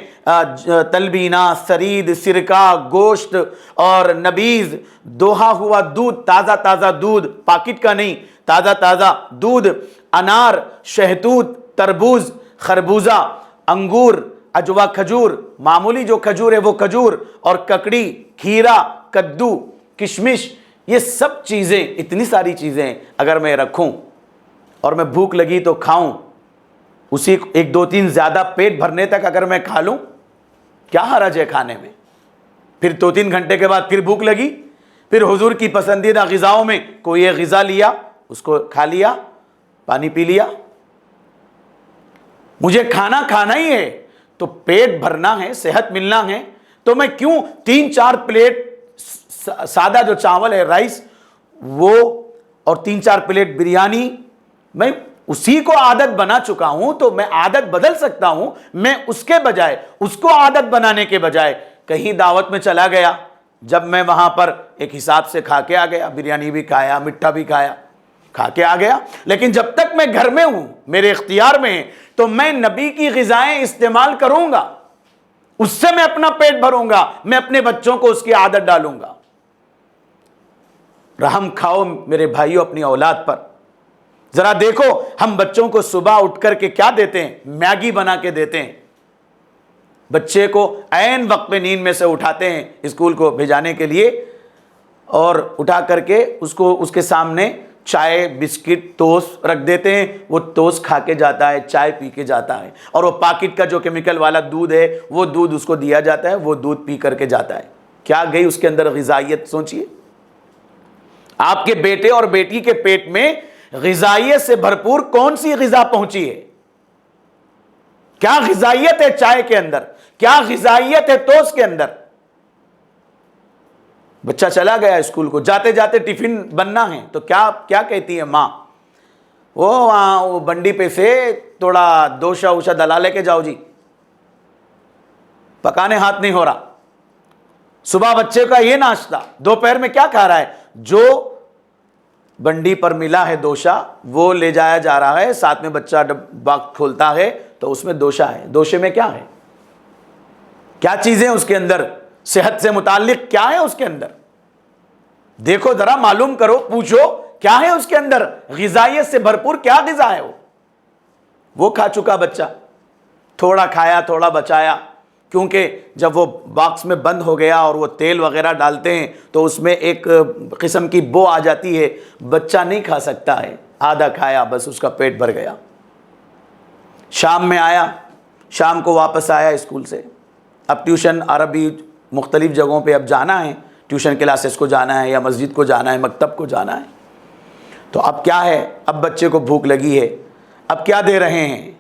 تلبینہ، سرید، سرکہ، گوشت اور نبیز، دوہا ہوا دودھ، تازہ دودھ، پاکٹ کا نہیں، تازہ تازہ دودھ، انار، شہتوت، تربوز، خربوزہ، انگور، اجوا کھجور، معمولی جو کھجور ہے وہ کھجور، اور ککڑی، کھیرا، کدو، کشمش، یہ سب چیزیں، اتنی ساری چیزیں اگر میں رکھوں اور میں بھوک لگی تو کھاؤں، اسی ایک دو تین زیادہ پیٹ بھرنے تک اگر میں کھا لوں، کیا حرج ہے کھانے میں؟ پھر 2-3 گھنٹے کے بعد پھر بھوک لگی، پھر حضور کی پسندیدہ غذاؤں میں کوئی ایک غذا لیا، اس کو کھا لیا، پانی پی لیا۔ مجھے کھانا کھانا ہی ہے تو پیٹ بھرنا ہے، صحت ملنا ہے، تو میں کیوں 3-4 پلیٹ سادہ جو چاول ہے، رائس، وہ اور 3-4 پلیٹ بریانی، میں اسی کو عادت بنا چکا ہوں تو میں عادت بدل سکتا ہوں۔ میں اس کے بجائے، اس کو عادت بنانے کے بجائے کہیں دعوت میں چلا گیا، جب میں وہاں پر ایک حساب سے کھا کے آ گیا، بریانی بھی کھایا، مٹھا بھی کھایا، کھا کے آ گیا، لیکن جب تک میں گھر میں ہوں، میرے اختیار میں ہے، تو میں نبی کی غذائیں استعمال کروں گا، اس سے میں اپنا پیٹ بھروں گا، میں اپنے بچوں کو اس کی عادت ڈالوں گا۔ رحم کھاؤ میرے بھائیوں اپنی اولاد پر۔ ذرا دیکھو ہم بچوں کو صبح اٹھ کر کے کیا دیتے ہیں؟ میگی بنا کے دیتے ہیں، بچے کو عین وقت پہ نیند میں سے اٹھاتے ہیں اسکول کو بھیجانے کے لیے، اور اٹھا کر کے اس کے سامنے چائے، بسکٹ، ٹوسٹ رکھ دیتے ہیں، وہ ٹوسٹ کھا کے جاتا ہے، چائے پی کے جاتا ہے، اور وہ پاکٹ کا جو کیمیکل والا دودھ ہے وہ دودھ اس کو دیا جاتا ہے، وہ دودھ پی کر کے جاتا ہے۔ کیا گئی اس کے اندر غذائیت؟ سوچئے، آپ کے بیٹے اور بیٹی کے پیٹ میں غذائیت سے بھرپور کون سی غذا پہنچی ہے؟ کیا غذائیت ہے چائے کے اندر؟ کیا غذائیت ہے ٹوسٹ کے اندر؟ بچہ چلا گیا اسکول کو، جاتے جاتے ٹفن بننا ہے تو کیا کہتی ہے ماں؟ وہ بنڈی پہ سے تھوڑا دوشا اوشا دلا لے کے جاؤ جی، پکانے ہاتھ نہیں ہو رہا۔ صبح بچے کا یہ ناشتہ، دوپہر میں کیا کھا رہا ہے؟ جو بنڈی پر ملا ہے دوشا وہ لے جایا جا رہا ہے، ساتھ میں بچہ باکس کھولتا ہے تو اس میں دوشا ہے۔ دوشے میں کیا ہے؟ کیا چیزیں اس کے اندر؟ صحت سے متعلق کیا ہے اس کے اندر؟ دیکھو ذرا، معلوم کرو، پوچھو کیا ہے اس کے اندر، غذائیت سے بھرپور کیا غذا ہے وہ کھا چکا بچہ، تھوڑا کھایا تھوڑا بچایا، کیونکہ جب وہ باکس میں بند ہو گیا اور وہ تیل وغیرہ ڈالتے ہیں تو اس میں ایک قسم کی بو آ جاتی ہے، بچہ نہیں کھا سکتا ہے، آدھا کھایا بس اس کا پیٹ بھر گیا۔ شام میں آیا، شام کو واپس آیا اسکول سے، اب ٹیوشن، عربی، مختلف جگہوں پہ اب جانا ہے، ٹیوشن کلاسز کو جانا ہے یا مسجد کو جانا ہے، مکتب کو جانا ہے، تو اب کیا ہے؟ اب بچے کو بھوک لگی ہے، اب کیا دے رہے ہیں؟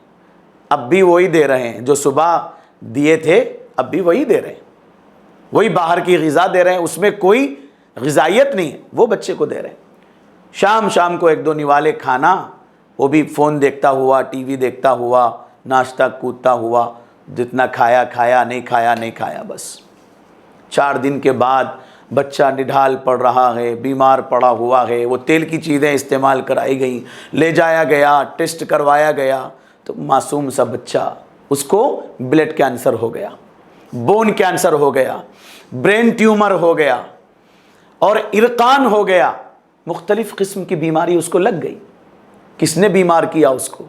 اب بھی وہی دے رہے ہیں جو صبح دیے تھے، اب بھی وہی دے رہے ہیں، وہی باہر کی غذا دے رہے ہیں، اس میں کوئی غذائیت نہیں ہے، وہ بچے کو دے رہے ہیں۔ شام کو 1-2 نوالے کھانا، وہ بھی فون دیکھتا ہوا، ٹی وی دیکھتا ہوا، ناشتہ کودتا ہوا، جتنا کھایا کھایا، نہیں کھایا نہیں کھایا، بس 4 دن کے بعد بچہ نڈھال پڑ رہا ہے، بیمار پڑا ہوا ہے، وہ تیل کی چیزیں استعمال کرائی گئیں، لے جایا گیا، ٹیسٹ کروایا گیا، تو معصوم سا بچہ، اس کو بلڈ کینسر ہو گیا، بون کینسر ہو گیا، برین ٹیومر ہو گیا، اور ارقان ہو گیا، مختلف قسم کی بیماری اس کو لگ گئی۔ کس نے بیمار کیا اس کو؟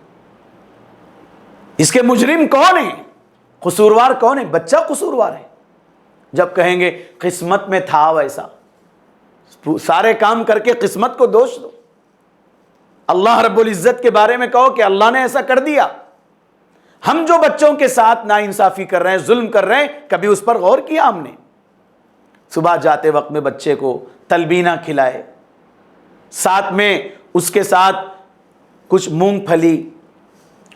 اس کے مجرم کون ہیں؟ قصوروار کون ہے؟ بچہ قصوروار ہے۔ جب کہیں گے قسمت میں تھا ویسا، سارے کام کر کے قسمت کو دوش دو، اللہ رب العزت کے بارے میں کہو کہ اللہ نے ایسا کر دیا۔ ہم جو بچوں کے ساتھ ناانصافی کر رہے ہیں، ظلم کر رہے ہیں، کبھی اس پر غور کیا ہم نے؟ صبح جاتے وقت میں بچے کو تلبینہ کھلائے، ساتھ میں اس کے ساتھ کچھ مونگ پھلی،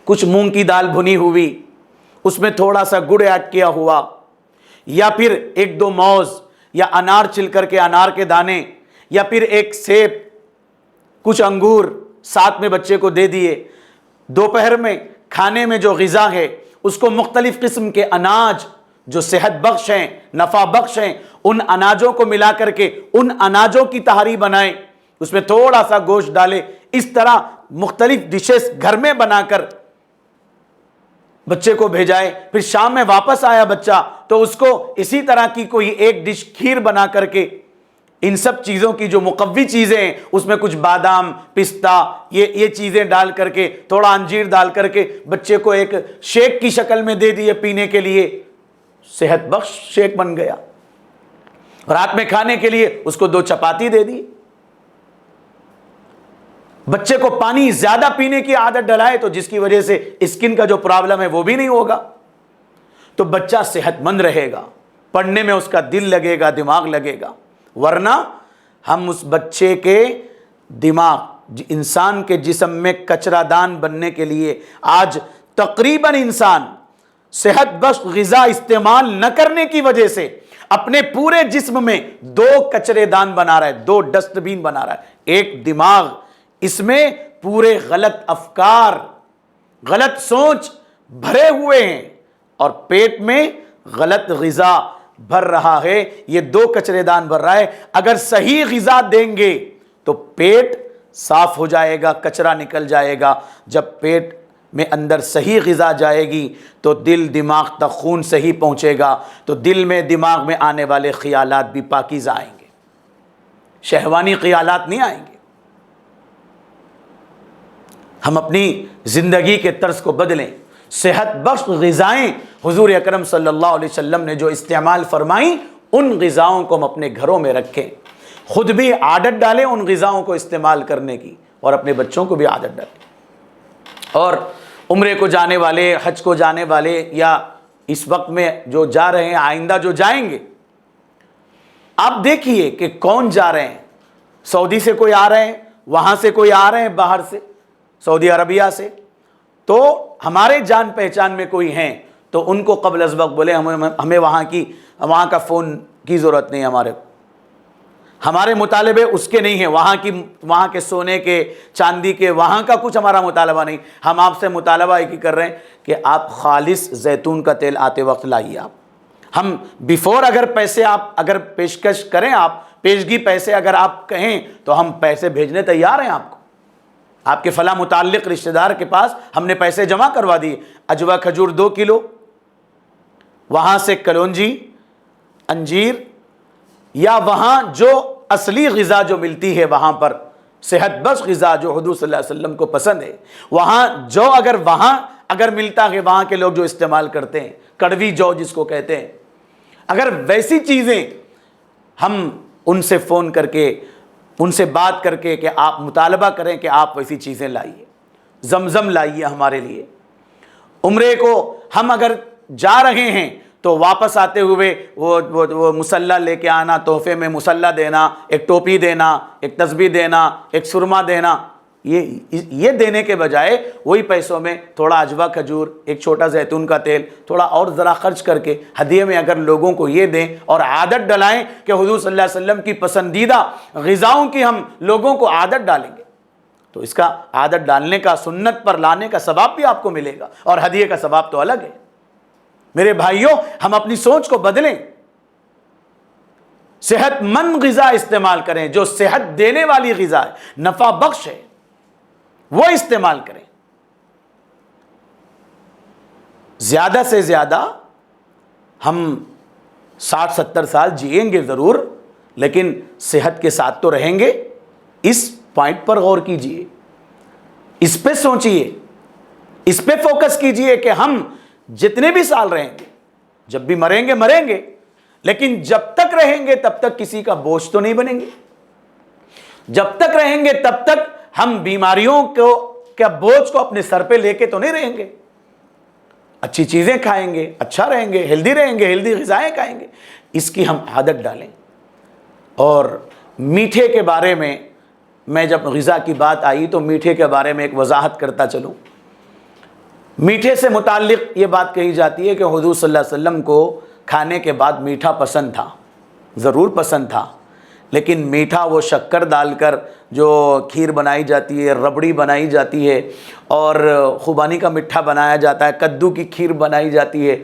کچھ مونگ کی دال بھنی ہوئی، اس میں تھوڑا سا گڑ ایڈ کیا ہوا، یا پھر 1-2 موز یا انار چل کر کے انار کے دانے، یا پھر ایک سیب، کچھ انگور ساتھ میں بچے کو دے دیے۔ دوپہر میں کھانے میں جو غذا ہے اس کو مختلف قسم کے اناج جو صحت بخش ہیں، نفع بخش ہیں، ان اناجوں کو ملا کر کے ان اناجوں کی تہاری بنائیں، اس میں تھوڑا سا گوشت ڈالے، اس طرح مختلف ڈشز گھر میں بنا کر بچے کو بھیجائے۔ پھر شام میں واپس آیا بچہ تو اس کو اسی طرح کی کوئی ایک ڈش کھیر بنا کر کے ان سب چیزوں کی جو مقوی چیزیں ہیں اس میں کچھ بادام، پستہ، یہ چیزیں ڈال کر کے، تھوڑا انجیر ڈال کر کے بچے کو ایک شیک کی شکل میں دے دیے پینے کے لیے، صحت بخش شیک بن گیا۔ رات میں کھانے کے لیے اس کو 2 چپاتی دے دی۔ بچے کو پانی زیادہ پینے کی عادت ڈلائے تو جس کی وجہ سے اسکن کا جو پرابلم ہے وہ بھی نہیں ہوگا، تو بچہ صحت مند رہے گا، پڑھنے میں اس کا دل لگے گا، دماغ لگے گا۔ ورنہ ہم اس بچے کے دماغ، انسان کے جسم میں کچرا دان بننے کے لیے آج تقریباً انسان صحت بخش غذا استعمال نہ کرنے کی وجہ سے اپنے پورے جسم میں 2 کچرے دان بنا رہا ہے، 2 ڈسٹ بین بنا رہا ہے۔ ایک دماغ، اس میں پورے غلط افکار، غلط سوچ بھرے ہوئے ہیں، اور پیٹ میں غلط غذا بھر رہا ہے، یہ 2 کچرے دان بھر رہا ہے۔ اگر صحیح غذا دیں گے تو پیٹ صاف ہو جائے گا، کچرا نکل جائے گا۔ جب پیٹ میں اندر صحیح غذا جائے گی تو دل دماغ تک خون صحیح پہنچے گا، تو دل میں دماغ میں آنے والے خیالات بھی پاکیزہ آئیں گے، شہوانی خیالات نہیں آئیں گے۔ ہم اپنی زندگی کے طرز کو بدلیں، صحت بخش غذائیں حضور اکرم صلی اللہ علیہ وسلم نے جو استعمال فرمائیں ان غذاؤں کو ہم اپنے گھروں میں رکھیں، خود بھی عادت ڈالیں ان غذاؤں کو استعمال کرنے کی، اور اپنے بچوں کو بھی عادت ڈالیں۔ اور عمرے کو جانے والے، حج کو جانے والے، یا اس وقت میں جو جا رہے ہیں، آئندہ جو جائیں گے، آپ دیکھیے کہ کون جا رہے ہیں۔ سعودی سے کوئی آ رہے ہیں، وہاں سے کوئی آ رہے ہیں، باہر سے، سعودی عربیہ سے، تو ہمارے جان پہچان میں کوئی ہیں تو ان کو قبل از وقت بولے ہمیں وہاں کا فون کی ضرورت نہیں، ہمارے مطالبے اس کے نہیں ہیں، وہاں کے سونے کے، چاندی کے، وہاں کا کچھ ہمارا مطالبہ نہیں۔ ہم آپ سے مطالبہ ایک ہی کر رہے ہیں کہ آپ خالص زیتون کا تیل آتے وقت لائیے۔ ہم بیفور اگر پیسے آپ اگر پیشکش کریں، آپ پیشگی پیسے اگر آپ کہیں تو ہم پیسے بھیجنے تیار ہیں آپ کو۔ آپ کے فلاں متعلق رشتہ دار کے پاس ہم نے پیسے جمع کروا دیے، اجوا کھجور 2 کلو، وہاں سے کلونجی، انجیر، یا وہاں جو اصلی غذا جو ملتی ہے وہاں پر صحت بخش غذا جو حضور صلی اللہ علیہ وسلم کو پسند ہے، وہاں اگر ملتا ہے، وہاں کے لوگ جو استعمال کرتے ہیں، کڑوی جو جس کو کہتے ہیں، اگر ویسی چیزیں ہم ان سے فون کر کے، ان سے بات کر کے کہ آپ مطالبہ کریں کہ آپ ویسی چیزیں لائیے، زمزم لائیے ہمارے لیے۔ عمرے کو ہم اگر جا رہے ہیں تو واپس آتے ہوئے وہ مسلح لے کے آنا، تحفے میں مسلح دینا، ایک ٹوپی دینا، ایک تسبیح دینا، ایک سرما دینا، یہ دینے کے بجائے وہی پیسوں میں تھوڑا اجوا کھجور، ایک چھوٹا زیتون کا تیل، تھوڑا اور ذرا خرچ کر کے ہدیے میں اگر لوگوں کو یہ دیں اور عادت ڈلائیں کہ حضور صلی اللہ علیہ وسلم کی پسندیدہ غذاؤں کی ہم لوگوں کو عادت ڈالیں گے، تو اس کا عادت ڈالنے کا، سنت پر لانے کا ثواب بھی آپ کو ملے گا، اور ہدیے کا ثواب تو الگ ہے۔ میرے بھائیوں، ہم اپنی سوچ کو بدلیں، صحت مند غذا استعمال کریں، جو صحت دینے والی غذا ہے، نفع بخش ہے، وہ استعمال کریں۔ زیادہ سے زیادہ ہم 60-70 سال جئیں گے ضرور، لیکن صحت کے ساتھ تو رہیں گے۔ اس پوائنٹ پر غور کیجئے، اس پہ سوچئے، اس پہ فوکس کیجئے کہ ہم جتنے بھی سال رہیں گے، جب بھی مریں گے، لیکن جب تک رہیں گے تب تک کسی کا بوجھ تو نہیں بنیں گے، جب تک رہیں گے تب تک ہم بیماریوں کا بوجھ کو اپنے سر پہ لے کے تو نہیں رہیں گے، اچھی چیزیں کھائیں گے، اچھا رہیں گے، ہیلدی غذائیں کھائیں گے، اس کی ہم عادت ڈالیں۔ اور میٹھے کے بارے میں جب غذا کی بات آئی تو میٹھے کے بارے میں ایک وضاحت کرتا چلوں۔ میٹھے سے متعلق یہ بات کہی جاتی ہے کہ حضور صلی اللہ علیہ وسلم کو کھانے کے بعد میٹھا پسند تھا، ضرور پسند تھا، لیکن میٹھا وہ شکر ڈال کر جو کھیر بنائی جاتی ہے، ربڑی بنائی جاتی ہے، اور خوبانی کا میٹھا بنایا جاتا ہے، کدو کی کھیر بنائی جاتی ہے،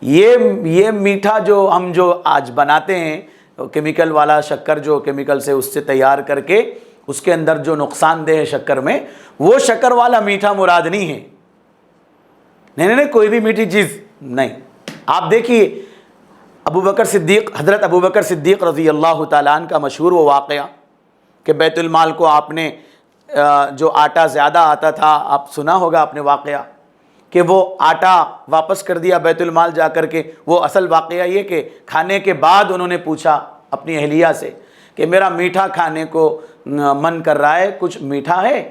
یہ میٹھا جو ہم آج بناتے ہیں، کیمیکل والا شکر جو کیمیکل سے اس سے تیار کر کے اس کے اندر جو نقصان دہ ہے شکر میں، وہ شکر والا میٹھا مراد نہیں ہے۔ نہیں، کوئی بھی میٹھی چیز نہیں۔ آپ دیکھیے حضرت ابو بکر صدیق رضی اللہ تعالیٰ عنہ کا مشہور وہ واقعہ کہ بیت المال کو آپ نے جو آٹا زیادہ آتا تھا، آپ سنا ہوگا آپ نے واقعہ کہ وہ آٹا واپس کر دیا بیت المال جا کر کے۔ وہ اصل واقعہ یہ کہ کھانے کے بعد انہوں نے پوچھا اپنی اہلیہ سے کہ میرا میٹھا کھانے کو من کر رہا ہے، کچھ میٹھا ہے؟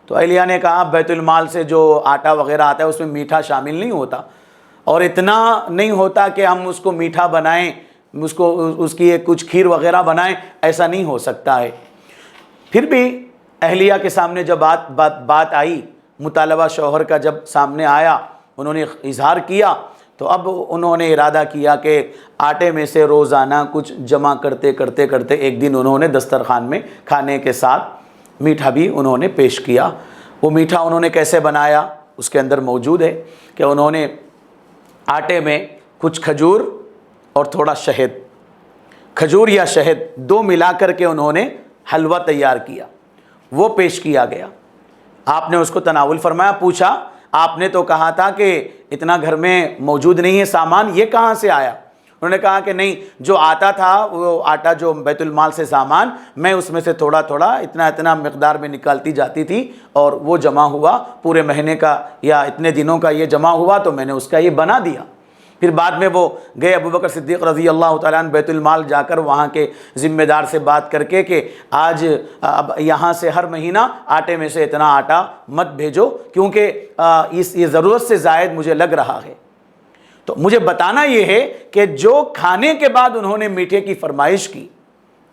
تو اہلیہ نے کہا بیت المال سے جو آٹا وغیرہ آتا ہے اس میں میٹھا شامل نہیں ہوتا، اور اتنا نہیں ہوتا کہ ہم اس کو میٹھا بنائیں، اس کی ایک کچھ کھیر وغیرہ بنائیں، ایسا نہیں ہو سکتا ہے۔ پھر بھی اہلیہ کے سامنے جب بات آئی، مطالبہ شوہر کا جب سامنے آیا، انہوں نے اظہار کیا، تو اب انہوں نے ارادہ کیا کہ آٹے میں سے روزانہ کچھ جمع کرتے ایک دن انہوں نے دسترخوان میں کھانے کے ساتھ میٹھا بھی انہوں نے پیش کیا۔ وہ میٹھا انہوں نے کیسے بنایا اس کے اندر موجود ہے کہ انہوں نے آٹے میں کچھ کھجور اور تھوڑا شہد، کھجور یا شہد دو ملا کر کے انہوں نے حلوہ تیار کیا، وہ پیش کیا گیا۔ آپ نے اس کو تناول فرمایا، پوچھا آپ نے تو کہا تھا کہ اتنا گھر میں موجود نہیں ہے سامان، یہ کہاں سے آیا؟ انہوں نے کہا کہ نہیں، جو آتا تھا وہ آٹا جو بیت المال سے سامان، میں اس میں سے تھوڑا تھوڑا اتنا مقدار میں نکالتی جاتی تھی، اور وہ جمع ہوا پورے مہینے کا یا اتنے دنوں کا، یہ جمع ہوا تو میں نے اس کا یہ بنا دیا۔ پھر بعد میں وہ گئے ابو بکر صدیق رضی اللہ تعالیٰ عنہ بیت المال جا کر وہاں کے ذمہ دار سے بات کر کے کہ آج اب یہاں سے ہر مہینہ آٹے میں سے اتنا آٹا مت بھیجو، کیونکہ یہ ضرورت سے زائد مجھے لگ رہا ہے۔ تو مجھے بتانا یہ ہے کہ جو کھانے کے بعد انہوں نے میٹھے کی فرمائش کی،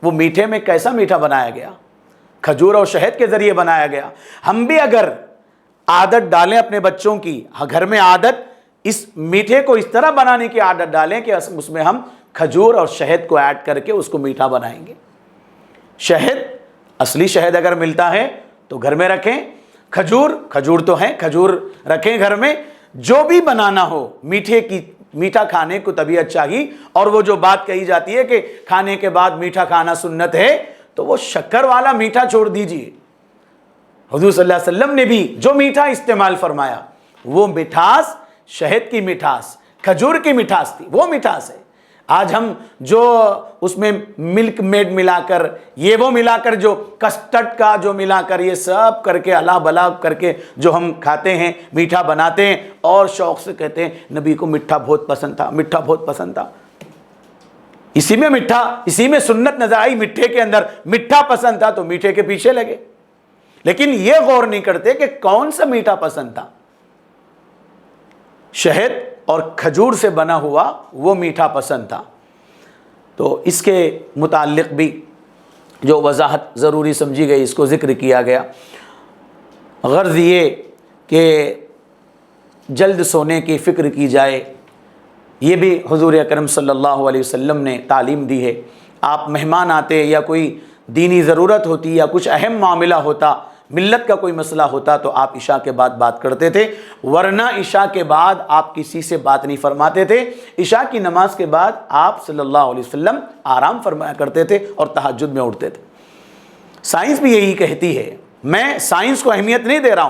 وہ میٹھے میں کیسا میٹھا بنایا گیا؟ کھجور اور شہد کے ذریعے بنایا گیا۔ ہم بھی اگر عادت ڈالیں اپنے بچوں کی، گھر میں عادت، اس میٹھے کو اس طرح بنانے کی عادت ڈالیں کہ اس میں ہم کھجور اور شہد کو ایڈ کر کے اس کو میٹھا بنائیں گے۔ شہد، اصلی شہد اگر ملتا ہے تو گھر میں رکھیں، کھجور تو ہیں، کھجور رکھیں گھر میں۔ جو بھی بنانا ہو میٹھا کھانے کو طبیعت چاہیے، اور وہ جو بات کہی جاتی ہے کہ کھانے کے بعد میٹھا کھانا سنت ہے، تو وہ شکر والا میٹھا چھوڑ دیجئے۔ حضور صلی اللہ علیہ وسلم نے بھی جو میٹھا استعمال فرمایا وہ مٹھاس شہد کی مٹھاس، کھجور کی مٹھاس تھی، وہ مٹھاس ہے۔ آج ہم جو اس میں ملک میڈ ملا کر، یہ وہ ملا کر، جو کسٹرڈ کا جو ملا کر، یہ سب کر کے الا بلا کر کے جو ہم کھاتے ہیں، میٹھا بناتے ہیں اور شوق سے کہتے ہیں نبی کو میٹھا بہت پسند تھا، میٹھا بہت پسند تھا۔ اسی میں سنت نظر آئی، میٹھے کے اندر میٹھا پسند تھا تو میٹھے کے پیچھے لگے، لیکن یہ غور نہیں کرتے کہ کون سا میٹھا پسند تھا۔ شہد اور کھجور سے بنا ہوا وہ میٹھا پسند تھا۔ تو اس کے متعلق بھی جو وضاحت ضروری سمجھی گئی، اس کو ذکر کیا گیا۔ غرض یہ کہ جلد سونے کی فکر کی جائے، یہ بھی حضور اکرم صلی اللہ علیہ وسلم نے تعلیم دی ہے۔ آپ مہمان آتے یا کوئی دینی ضرورت ہوتی یا کچھ اہم معاملہ ہوتا، ملت کا کوئی مسئلہ ہوتا، تو آپ عشاء کے بعد بات کرتے تھے، ورنہ عشاء کے بعد آپ کسی سے بات نہیں فرماتے تھے۔ عشاء کی نماز کے بعد آپ صلی اللہ علیہ وسلم آرام فرمایا کرتے تھے اور تہجد میں اٹھتے تھے۔ سائنس بھی یہی کہتی ہے۔ میں سائنس کو اہمیت نہیں دے رہا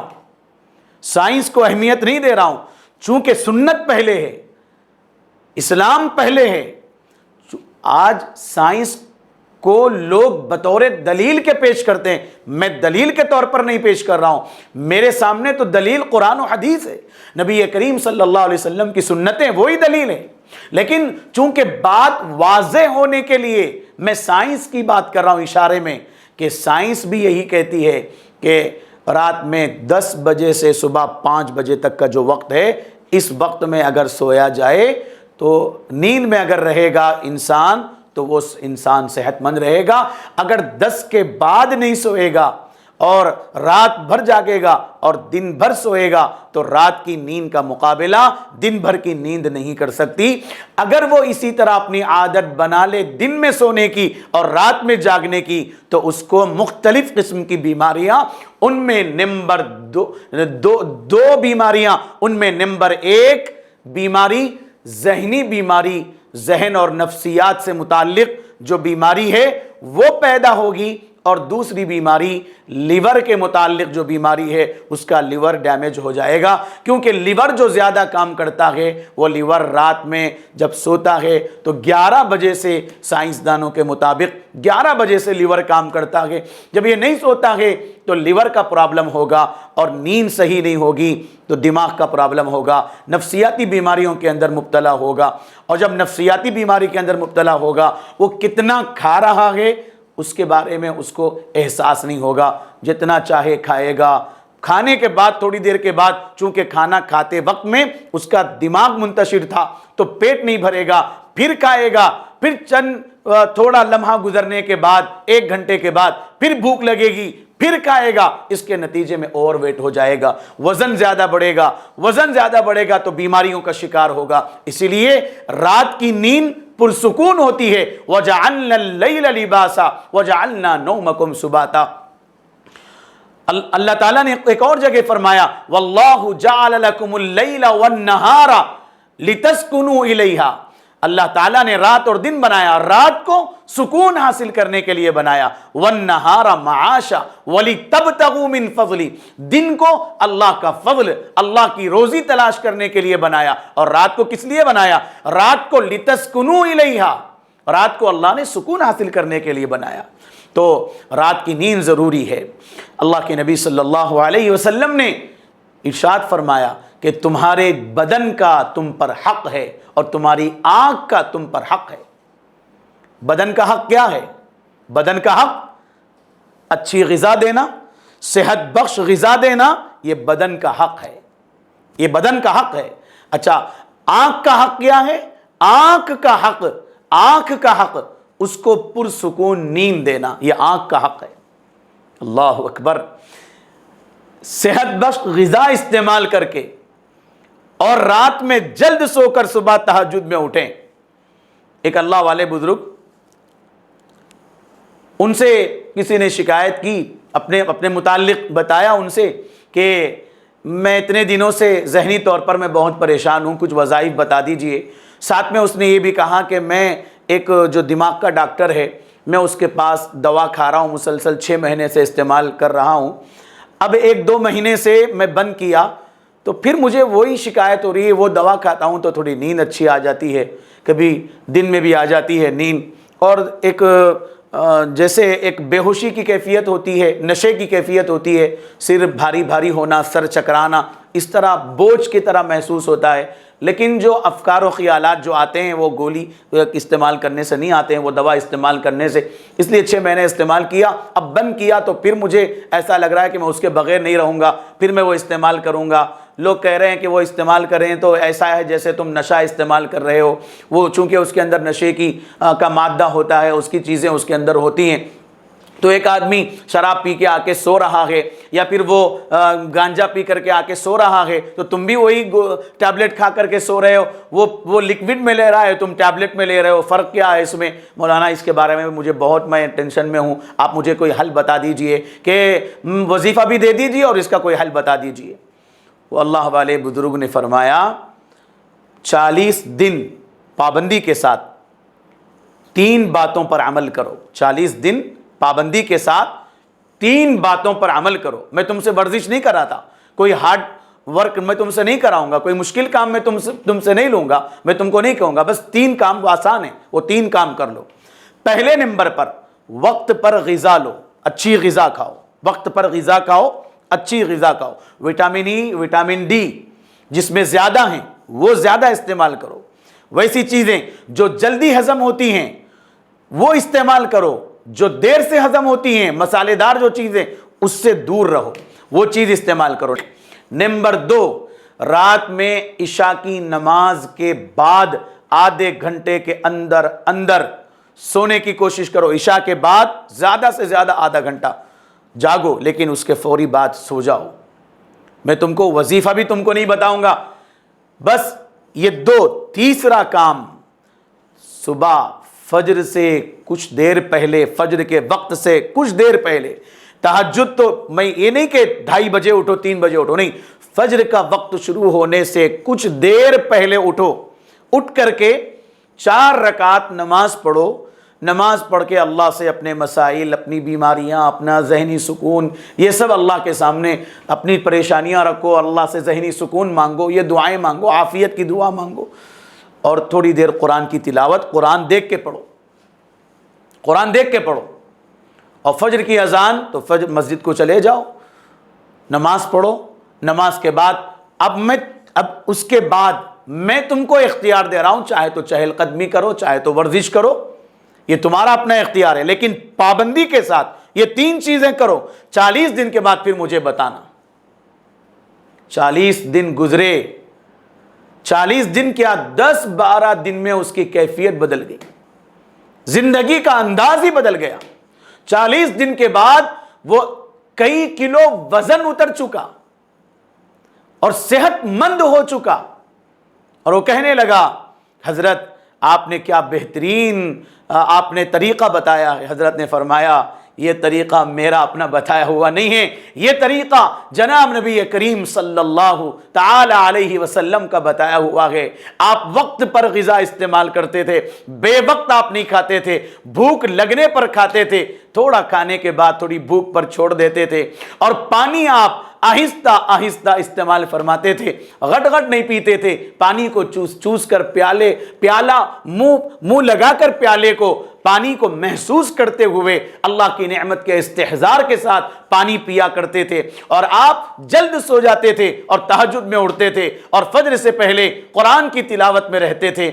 ہوں، چونکہ سنت پہلے ہے، اسلام پہلے ہے۔ آج سائنس کو لوگ بطور دلیل کے پیش کرتے ہیں، میں دلیل کے طور پر نہیں پیش کر رہا ہوں، میرے سامنے تو دلیل قرآن و حدیث ہے، نبی کریم صلی اللہ علیہ وسلم کی سنتیں وہی دلیل ہے۔ لیکن چونکہ بات واضح ہونے کے لیے میں سائنس کی بات کر رہا ہوں اشارے میں، کہ سائنس بھی یہی کہتی ہے کہ رات میں 10 بجے سے صبح 5 بجے تک کا جو وقت ہے، اس وقت میں اگر سویا جائے تو نیند میں اگر رہے گا انسان تو وہ انسان صحت مند رہے گا۔ اگر 10 کے بعد نہیں سوئے گا اور رات بھر جاگے گا اور دن بھر سوئے گا تو رات کی نیند کا مقابلہ دن بھر کی نیند نہیں کر سکتی۔ اگر وہ اسی طرح اپنی عادت بنا لے دن میں سونے کی اور رات میں جاگنے کی، تو اس کو مختلف قسم کی بیماریاں، ان میں نمبر دو بیماریاں، ان میں نمبر 1 بیماری ذہنی بیماری، ذہن اور نفسیات سے متعلق جو بیماری ہے وہ پیدا ہوگی، اور دوسری بیماری لیور کے متعلق جو بیماری ہے اس کا لیور ڈیمیج ہو جائے گا، کیونکہ لیور جو زیادہ کام کرتا ہے وہ لیور رات میں جب سوتا ہے تو 11 بجے سے، سائنسدانوں کے مطابق 11 بجے سے لیور کام کرتا ہے، جب یہ نہیں سوتا ہے تو لیور کا پرابلم ہوگا، اور نیند صحیح نہیں ہوگی تو دماغ کا پرابلم ہوگا، نفسیاتی بیماریوں کے اندر مبتلا ہوگا، اور جب نفسیاتی بیماری کے اندر مبتلا ہوگا وہ کتنا کھا رہا ہے اس کے بارے میں اس کو احساس نہیں ہوگا، جتنا چاہے کھائے گا، کھانے کے بعد تھوڑی دیر کے بعد چونکہ کھانا کھاتے وقت میں اس کا دماغ منتشر تھا تو پیٹ نہیں بھرے گا، پھر کھائے گا، پھر تھوڑا لمحہ گزرنے کے بعد 1 گھنٹے کے بعد پھر بھوک لگے گی، پھر کھائے گا، اس کے نتیجے میں اوور ویٹ ہو جائے گا، وزن زیادہ بڑھے گا، وزن زیادہ بڑھے گا تو بیماریوں کا شکار ہوگا۔ اسی لیے رات کی نیند پرسکون ہوتی ہے، وَجَعَلْنَا اللَّيْلَ لِبَاسًا وَجَعَلْنَا نَوْمَكُمْ سُبَاتًا۔ اللہ تعالیٰ نے ایک اور جگہ فرمایا وَاللَّهُ جَعَلَ لَكُمُ اللَّيْلَ وَالنَّهَارَ لِتَسْكُنُوا إِلَيْهَا۔ اللہ تعالیٰ نے رات اور دن بنایا، رات کو سکون حاصل کرنے کے لیے بنایا، وَالنَّهَارَ مَعَاشًا وَلِتَبْتَغُوا مِن فَضْلِهِ، دن کو اللہ کا فضل، اللہ کی روزی تلاش کرنے کے لیے بنایا، اور رات کو کس لیے بنایا؟ رات کو لِتَسْكُنُوا إِلَيْهَا، رات کو اللہ نے سکون حاصل کرنے کے لیے بنایا، تو رات کی نیند ضروری ہے۔ اللہ کے نبی صلی اللہ علیہ وسلم نے ارشاد فرمایا کہ تمہارے بدن کا تم پر حق ہے اور تمہاری آنکھ کا تم پر حق ہے۔ بدن کا حق کیا ہے؟ بدن کا حق اچھی غذا دینا، صحت بخش غذا دینا، یہ بدن کا حق ہے، یہ بدن کا حق ہے۔ اچھا، آنکھ کا حق کیا ہے؟ آنکھ کا حق، آنکھ کا حق اس کو پرسکون نیند دینا، یہ آنکھ کا حق ہے۔ اللہ اکبر۔ صحت بخش غذا استعمال کر کے اور رات میں جلد سو کر صبح تہجد میں اٹھیں۔ ایک اللہ والے بزرگ، ان سے کسی نے شکایت کی، اپنے متعلق بتایا ان سے کہ میں اتنے دنوں سے ذہنی طور پر میں بہت پریشان ہوں، کچھ وظائف بتا دیجئے۔ ساتھ میں اس نے یہ بھی کہا کہ میں ایک جو دماغ کا ڈاکٹر ہے میں اس کے پاس دوا کھا رہا ہوں، مسلسل 6 مہینے سے استعمال کر رہا ہوں، اب 1-2 مہینے سے میں بند کیا تو پھر مجھے وہی شکایت ہو رہی ہے، وہ دوا کھاتا ہوں تو تھوڑی نیند اچھی آ جاتی ہے، کبھی دن میں بھی آ جاتی ہے نیند، اور ایک جیسے ایک بے ہوشی کی کیفیت ہوتی ہے، نشے کی کیفیت ہوتی ہے، سر بھاری بھاری ہونا، سر چکرانا، اس طرح بوجھ کی طرح محسوس ہوتا ہے۔ لیکن جو افکار و خیالات جو آتے ہیں وہ گولی استعمال کرنے سے نہیں آتے ہیں، وہ دوا استعمال کرنے سے۔ اس لیے 6 مہینے استعمال کیا، اب بند کیا تو پھر مجھے ایسا لگ رہا ہے کہ میں اس کے بغیر نہیں رہوں گا، پھر میں وہ استعمال کروں گا۔ لوگ کہہ رہے ہیں کہ وہ استعمال کریں تو ایسا ہے جیسے تم نشہ استعمال کر رہے ہو، وہ چونکہ اس کے اندر نشے کا مادہ ہوتا ہے، اس کی چیزیں اس کے اندر ہوتی ہیں، تو ایک آدمی شراب پی کے آ کے سو رہا ہے یا پھر وہ گانجا پی کر کے آ کے سو رہا ہے تو تم بھی وہی ٹیبلٹ کھا کر کے سو رہے ہو، وہ لکوڈ میں لے رہا ہے، تم ٹیبلٹ میں لے رہے ہو، فرق کیا ہے اس میں؟ مولانا اس کے بارے میں مجھے بہت، میں ٹینشن میں ہوں، آپ مجھے کوئی حل بتا دیجئے، کہ وظیفہ بھی دے دیجئے اور اس کا کوئی حل بتا دیجئے۔ وہ اللہ والے بزرگ نے فرمایا 40 دن پابندی کے ساتھ 3 باتوں پر عمل کرو، 40 دن پابندی کے ساتھ 3 باتوں پر عمل کرو۔ میں تم سے ورزش نہیں کراتا، کوئی ہارڈ ورک میں تم سے نہیں کراؤں گا، کوئی مشکل کام میں تم سے نہیں لوں گا، میں تم کو نہیں کہوں گا، بس 3 کام آسان ہیں، وہ 3 کام کر لو۔ پہلے نمبر پر وقت پر غذا لو، اچھی غذا کھاؤ، وقت پر غذا کھاؤ، اچھی غذا کھاؤ، وٹامن ای، وٹامن ڈی جس میں زیادہ ہیں وہ زیادہ استعمال کرو، ویسی چیزیں جو جلدی ہضم ہوتی ہیں وہ استعمال کرو، جو دیر سے ہضم ہوتی ہیں مسالے دار جو چیزیں اس سے دور رہو، وہ چیز استعمال کرو۔ نمبر 2، رات میں عشاء کی نماز کے بعد آدھے گھنٹے کے اندر سونے کی کوشش کرو، عشاء کے بعد زیادہ سے زیادہ آدھا گھنٹہ جاگو، لیکن اس کے فوری بعد سو جاؤ۔ میں تم کو وظیفہ بھی تم کو نہیں بتاؤں گا، بس یہ 2۔ تیسرا کام، صبح فجر سے کچھ دیر پہلے، فجر کے وقت سے کچھ دیر پہلے، تہجد تو میں یہ نہیں کہ 2:30 بجے اٹھو 3 بجے اٹھو، نہیں، فجر کا وقت شروع ہونے سے کچھ دیر پہلے اٹھو، اٹھ کر کے 4 رکعت نماز پڑھو، نماز پڑھ کے اللہ سے اپنے مسائل، اپنی بیماریاں، اپنا ذہنی سکون، یہ سب اللہ کے سامنے اپنی پریشانیاں رکھو، اللہ سے ذہنی سکون مانگو، یہ دعائیں مانگو، عافیت کی دعا مانگو، اور تھوڑی دیر قرآن کی تلاوت، قرآن دیکھ کے پڑھو، قرآن دیکھ کے پڑھو۔ اور فجر کی اذان تو فجر مسجد کو چلے جاؤ، نماز پڑھو، نماز کے بعد اب اس کے بعد میں تم کو اختیار دے رہا ہوں، چاہے تو چہل قدمی کرو، چاہے تو ورزش کرو، یہ تمہارا اپنا اختیار ہے، لیکن پابندی کے ساتھ یہ 3 چیزیں کرو۔ 40 دن کے بعد پھر مجھے بتانا۔ 40 دن گزرے، 40 دن کیا 10-12 دن میں اس کی کیفیت بدل گئی، زندگی کا انداز ہی بدل گیا۔ 40 دن کے بعد وہ کئی کلو وزن اتر چکا اور صحت مند ہو چکا، اور وہ کہنے لگا حضرت آپ نے کیا بہترین آپ نے طریقہ بتایا ہے۔ حضرت نے فرمایا یہ طریقہ میرا اپنا بتایا ہوا نہیں ہے، یہ طریقہ جناب نبی کریم صلی اللہ تعالی علیہ وسلم کا بتایا ہوا ہے۔ آپ وقت پر غذا استعمال کرتے تھے، بے وقت آپ نہیں کھاتے تھے، بھوک لگنے پر کھاتے تھے، تھوڑا کھانے کے بعد تھوڑی بھوک پر چھوڑ دیتے تھے، اور پانی آپ آہستہ آہستہ استعمال فرماتے تھے، غٹ غٹ نہیں پیتے تھے، پانی کو چوس چوس کر پیالہ منہ لگا کر پیالے کو پانی کو محسوس کرتے ہوئے اللہ کی نعمت کے استحضار کے ساتھ پانی پیا کرتے تھے، اور آپ جلد سو جاتے تھے اور تہجد میں اٹھتے تھے اور فجر سے پہلے قرآن کی تلاوت میں رہتے تھے۔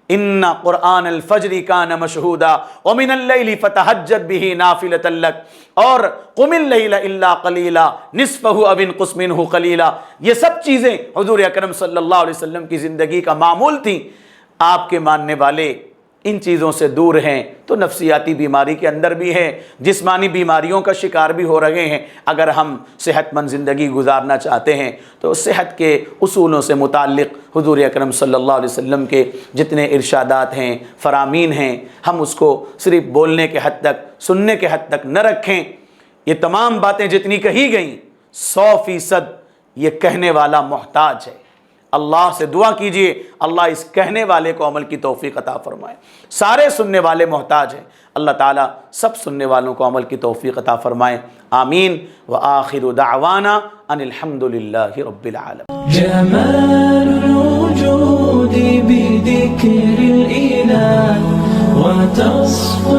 ان قرآن الفجر کان مشہودا ومن اللیل فتہجد بہ نافلۃ لک اور قم اللیل الا قلیلا نصفہ او انقص منہ قلیلا، یہ سب چیزیں حضور اکرم صلی اللہ علیہ وسلم کی زندگی کا معمول تھیں۔ آپ کے ماننے والے ان چیزوں سے دور ہیں تو نفسیاتی بیماری کے اندر بھی ہیں، جسمانی بیماریوں کا شکار بھی ہو رہے ہیں۔ اگر ہم صحت مند زندگی گزارنا چاہتے ہیں تو صحت کے اصولوں سے متعلق حضور اکرم صلی اللہ علیہ وسلم کے جتنے ارشادات ہیں، فرامین ہیں، ہم اس کو صرف بولنے کے حد تک، سننے کے حد تک نہ رکھیں۔ یہ تمام باتیں جتنی کہی گئیں 100% یہ کہنے والا محتاج ہے۔ اللہ سے دعا کیجئے اللہ اس کہنے والے کو عمل کی توفیق عطا فرمائے۔ سارے سننے والے محتاج ہیں، اللہ تعالیٰ سب سننے والوں کو عمل کی توفیق عطا فرمائے، آمین۔ وآخر دعوانا ان الحمد للہ رب العالمین۔ جمال الوجود بذکر الإله وتصفو